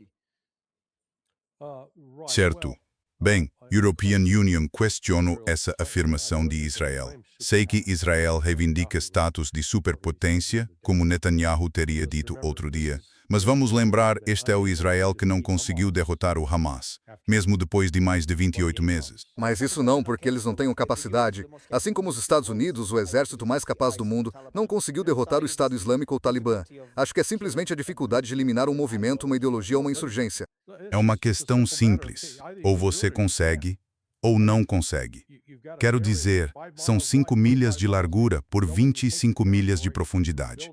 Certo. Bem, European Union questiono essa afirmação de Israel. Sei que Israel reivindica status de superpotência, como Netanyahu teria dito outro dia. Mas vamos lembrar, este é o Israel que não conseguiu derrotar o Hamas, mesmo depois de mais de 28 meses. Mas isso não, porque eles não têm capacidade. Assim como os Estados Unidos, o exército mais capaz do mundo, não conseguiu derrotar o Estado Islâmico ou o Talibã. Acho que é simplesmente a dificuldade de eliminar um movimento, uma ideologia ou uma insurgência. É uma questão simples. Ou você consegue, ou não consegue. Quero dizer, são 5 milhas de largura por 25 milhas de profundidade.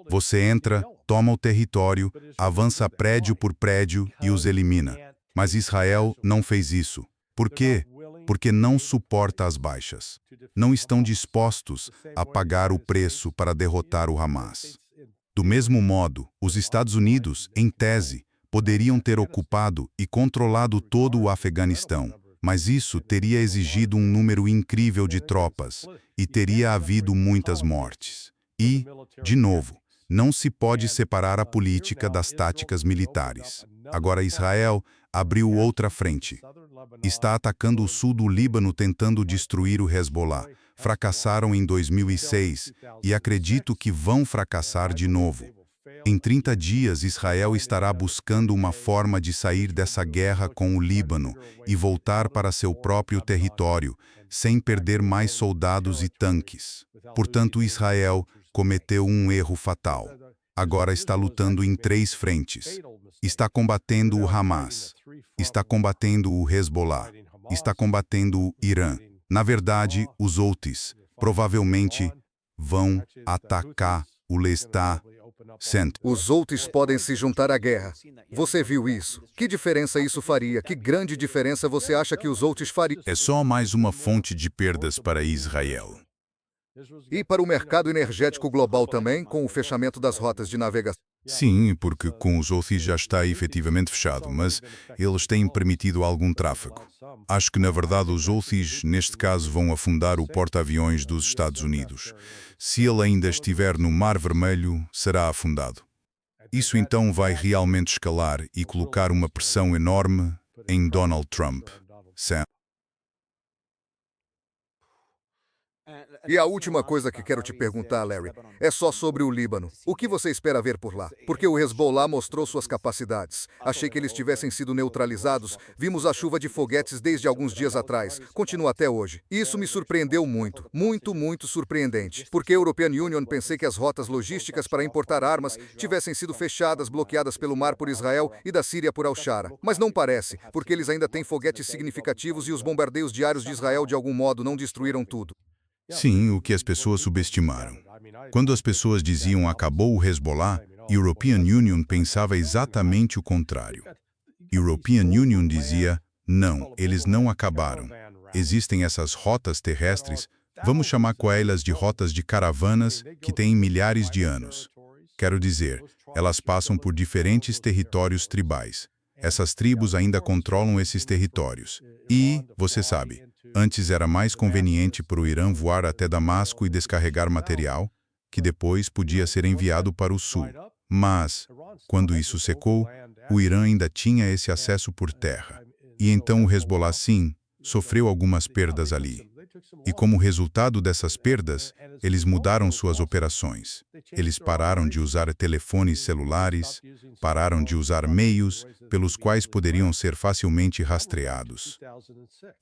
Você entra, toma o território, avança prédio por prédio e os elimina. Mas Israel não fez isso. Por quê? Porque não suporta as baixas. Não estão dispostos a pagar o preço para derrotar o Hamas. Do mesmo modo, os Estados Unidos, em tese, poderiam ter ocupado e controlado todo o Afeganistão, mas isso teria exigido um número incrível de tropas e teria havido muitas mortes. E, de novo, não se pode separar a política das táticas militares. Agora Israel abriu outra frente. Está atacando o sul do Líbano tentando destruir o Hezbollah. Fracassaram em 2006 e acredito que vão fracassar de novo. Em 30 dias, Israel estará buscando uma forma de sair dessa guerra com o Líbano e voltar para seu próprio território, sem perder mais soldados e tanques. Portanto, Israel cometeu um erro fatal. Agora está lutando em 3 frentes. Está combatendo o Hamas, está combatendo o Hezbollah, está combatendo o Irã. Na verdade, os Houthis provavelmente vão atacar o Lestat Center. Os Houthis podem se juntar à guerra. Você viu isso? Que diferença isso faria? Que grande diferença você acha que os Houthis fariam? É só mais uma fonte de perdas para Israel. E para o mercado energético global também, com o fechamento das rotas de navegação. Sim, porque com os Houthis já está efetivamente fechado, mas eles têm permitido algum tráfego. Acho que, na verdade, os Houthis, neste caso, vão afundar o porta-aviões dos Estados Unidos. Se ele ainda estiver no Mar Vermelho, será afundado. Isso então vai realmente escalar e colocar uma pressão enorme em Donald Trump. Sam. E a última coisa que quero te perguntar, Larry, é só sobre o Líbano. O que você espera ver por lá? Porque o Hezbollah mostrou suas capacidades. Achei que eles tivessem sido neutralizados. Vimos a chuva de foguetes desde alguns dias atrás. Continua até hoje. Isso me surpreendeu muito. Muito surpreendente. Porque a European Union pensei que as rotas logísticas para importar armas tivessem sido fechadas, bloqueadas pelo mar por Israel e da Síria por Al-Shara. Mas não parece, porque eles ainda têm foguetes significativos e os bombardeios diários de Israel de algum modo não destruíram tudo. Sim, o que as pessoas subestimaram. Quando as pessoas diziam acabou o Hezbollah, European Union pensava exatamente o contrário. European Union dizia, não, eles não acabaram. Existem essas rotas terrestres, vamos chamar elas de rotas de caravanas, que têm milhares de anos. Quero dizer, elas passam por diferentes territórios tribais. Essas tribos ainda controlam esses territórios. E, você sabe, antes era mais conveniente para o Irã voar até Damasco e descarregar material, que depois podia ser enviado para o sul. Mas, quando isso secou, o Irã ainda tinha esse acesso por terra. E então o Hezbollah, sim, sofreu algumas perdas ali. E como resultado dessas perdas, eles mudaram suas operações. Eles pararam de usar telefones celulares, pararam de usar meios pelos quais poderiam ser facilmente rastreados.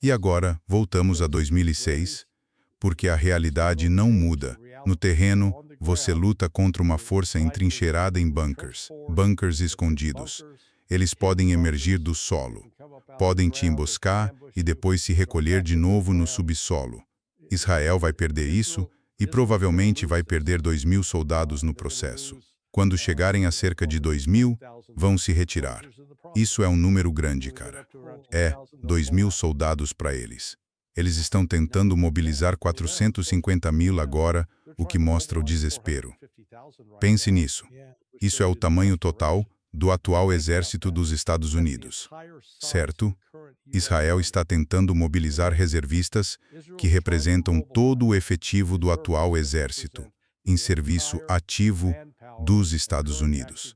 E agora, voltamos a 2006, porque a realidade não muda. No terreno, você luta contra uma força entrincheirada em bunkers escondidos. Eles podem emergir do solo, podem te emboscar e depois se recolher de novo no subsolo. Israel vai perder isso e provavelmente vai perder 2.000 soldados no processo. Quando chegarem a cerca de 2.000, vão se retirar. Isso é um número grande, cara. 2.000 soldados para eles. Eles estão tentando mobilizar 450.000 agora, o que mostra o desespero. Pense nisso. Isso é o tamanho total do atual exército dos Estados Unidos. Certo? Israel está tentando mobilizar reservistas que representam todo o efetivo do atual exército, em serviço ativo dos Estados Unidos.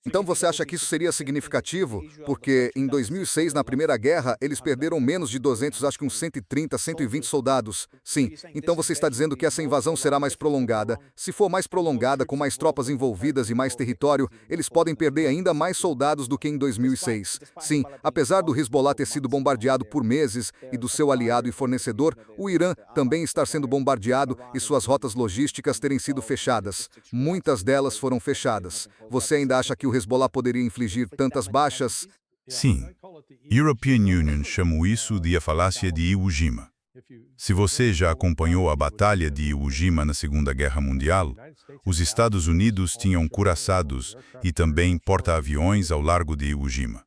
Então você acha que isso seria significativo? Porque em 2006, na Primeira Guerra, eles perderam menos de 200, acho que uns 130, 120 soldados. Sim, então você está dizendo que essa invasão será mais prolongada. Se for mais prolongada, com mais tropas envolvidas e mais território, eles podem perder ainda mais soldados do que em 2006. Sim, apesar do Hezbollah ter sido bombardeado por meses e do seu aliado e fornecedor, o Irã também está sendo bombardeado e suas rotas logísticas terem sido fechadas. Muitas delas foram fechadas. Você ainda acha que o Hezbollah poderia infligir tantas baixas? Sim. European Union chamou isso de a falácia de Iwo Jima. Se você já acompanhou a Batalha de Iwo Jima na Segunda Guerra Mundial, os Estados Unidos tinham curaçados e também porta-aviões ao largo de Iwo Jima.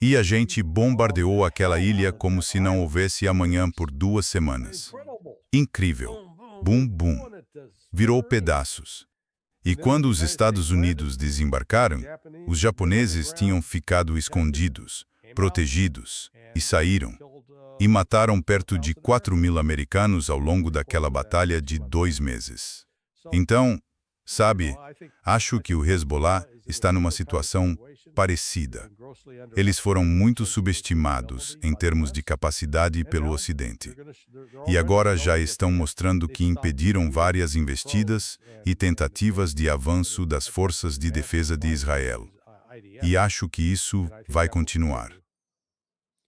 E a gente bombardeou aquela ilha como se não houvesse amanhã por 2 semanas. Incrível. Bum, bum. Virou pedaços. E quando os Estados Unidos desembarcaram, os japoneses tinham ficado escondidos, protegidos, e saíram. E mataram perto de 4.000 americanos ao longo daquela batalha de 2 meses. Então, sabe, acho que o Hezbollah está numa situação parecida. Eles foram muito subestimados em termos de capacidade pelo Ocidente. E agora já estão mostrando que impediram várias investidas e tentativas de avanço das forças de defesa de Israel. E acho que isso vai continuar.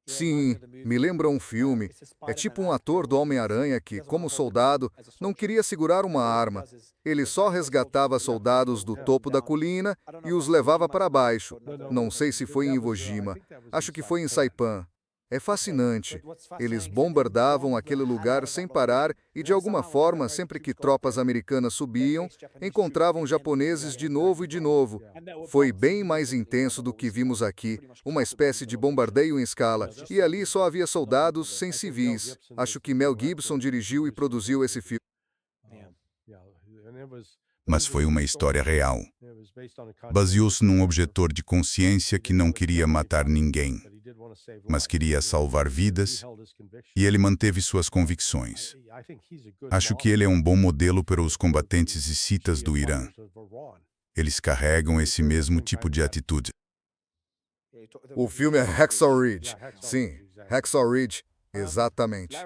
Sim, me lembra um filme. É tipo um ator do Homem-Aranha que, como soldado, não queria segurar uma arma. Ele só resgatava soldados do topo da colina e os levava para baixo. Não sei se foi em Iwo Jima. Acho que foi em Saipan. É fascinante. Eles bombardavam aquele lugar sem parar e, de alguma forma, sempre que tropas americanas subiam, encontravam japoneses de novo e de novo. Foi bem mais intenso do que vimos aqui, uma espécie de bombardeio em escala, e ali só havia soldados sem civis. Acho que Mel Gibson dirigiu e produziu esse filme. mas foi uma história real. Baseou-se num objetor de consciência que não queria matar ninguém, mas queria salvar vidas, e ele manteve suas convicções. Acho que ele é um bom modelo para os combatentes hicitas do Irã. Eles carregam esse mesmo tipo de atitude. O filme é Hacksaw Ridge. Sim, Hacksaw Ridge, exatamente.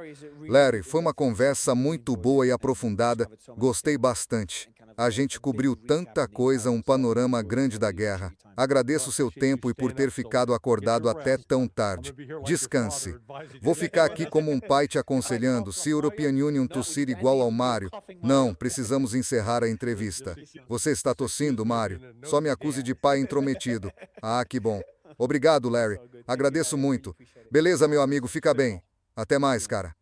Larry, foi uma conversa muito boa e aprofundada. Gostei bastante. A gente cobriu tanta coisa, um panorama grande da guerra. Agradeço o seu tempo e por ter ficado acordado até tão tarde. Descanse. Vou ficar aqui como um pai te aconselhando. Se European Union tossir igual ao Mário... Não, precisamos encerrar a entrevista. Você está tossindo, Mário? Só me acuse de pai intrometido. Ah, que bom. Obrigado, Larry. Agradeço muito. Beleza, meu amigo, fica bem. Até mais, cara.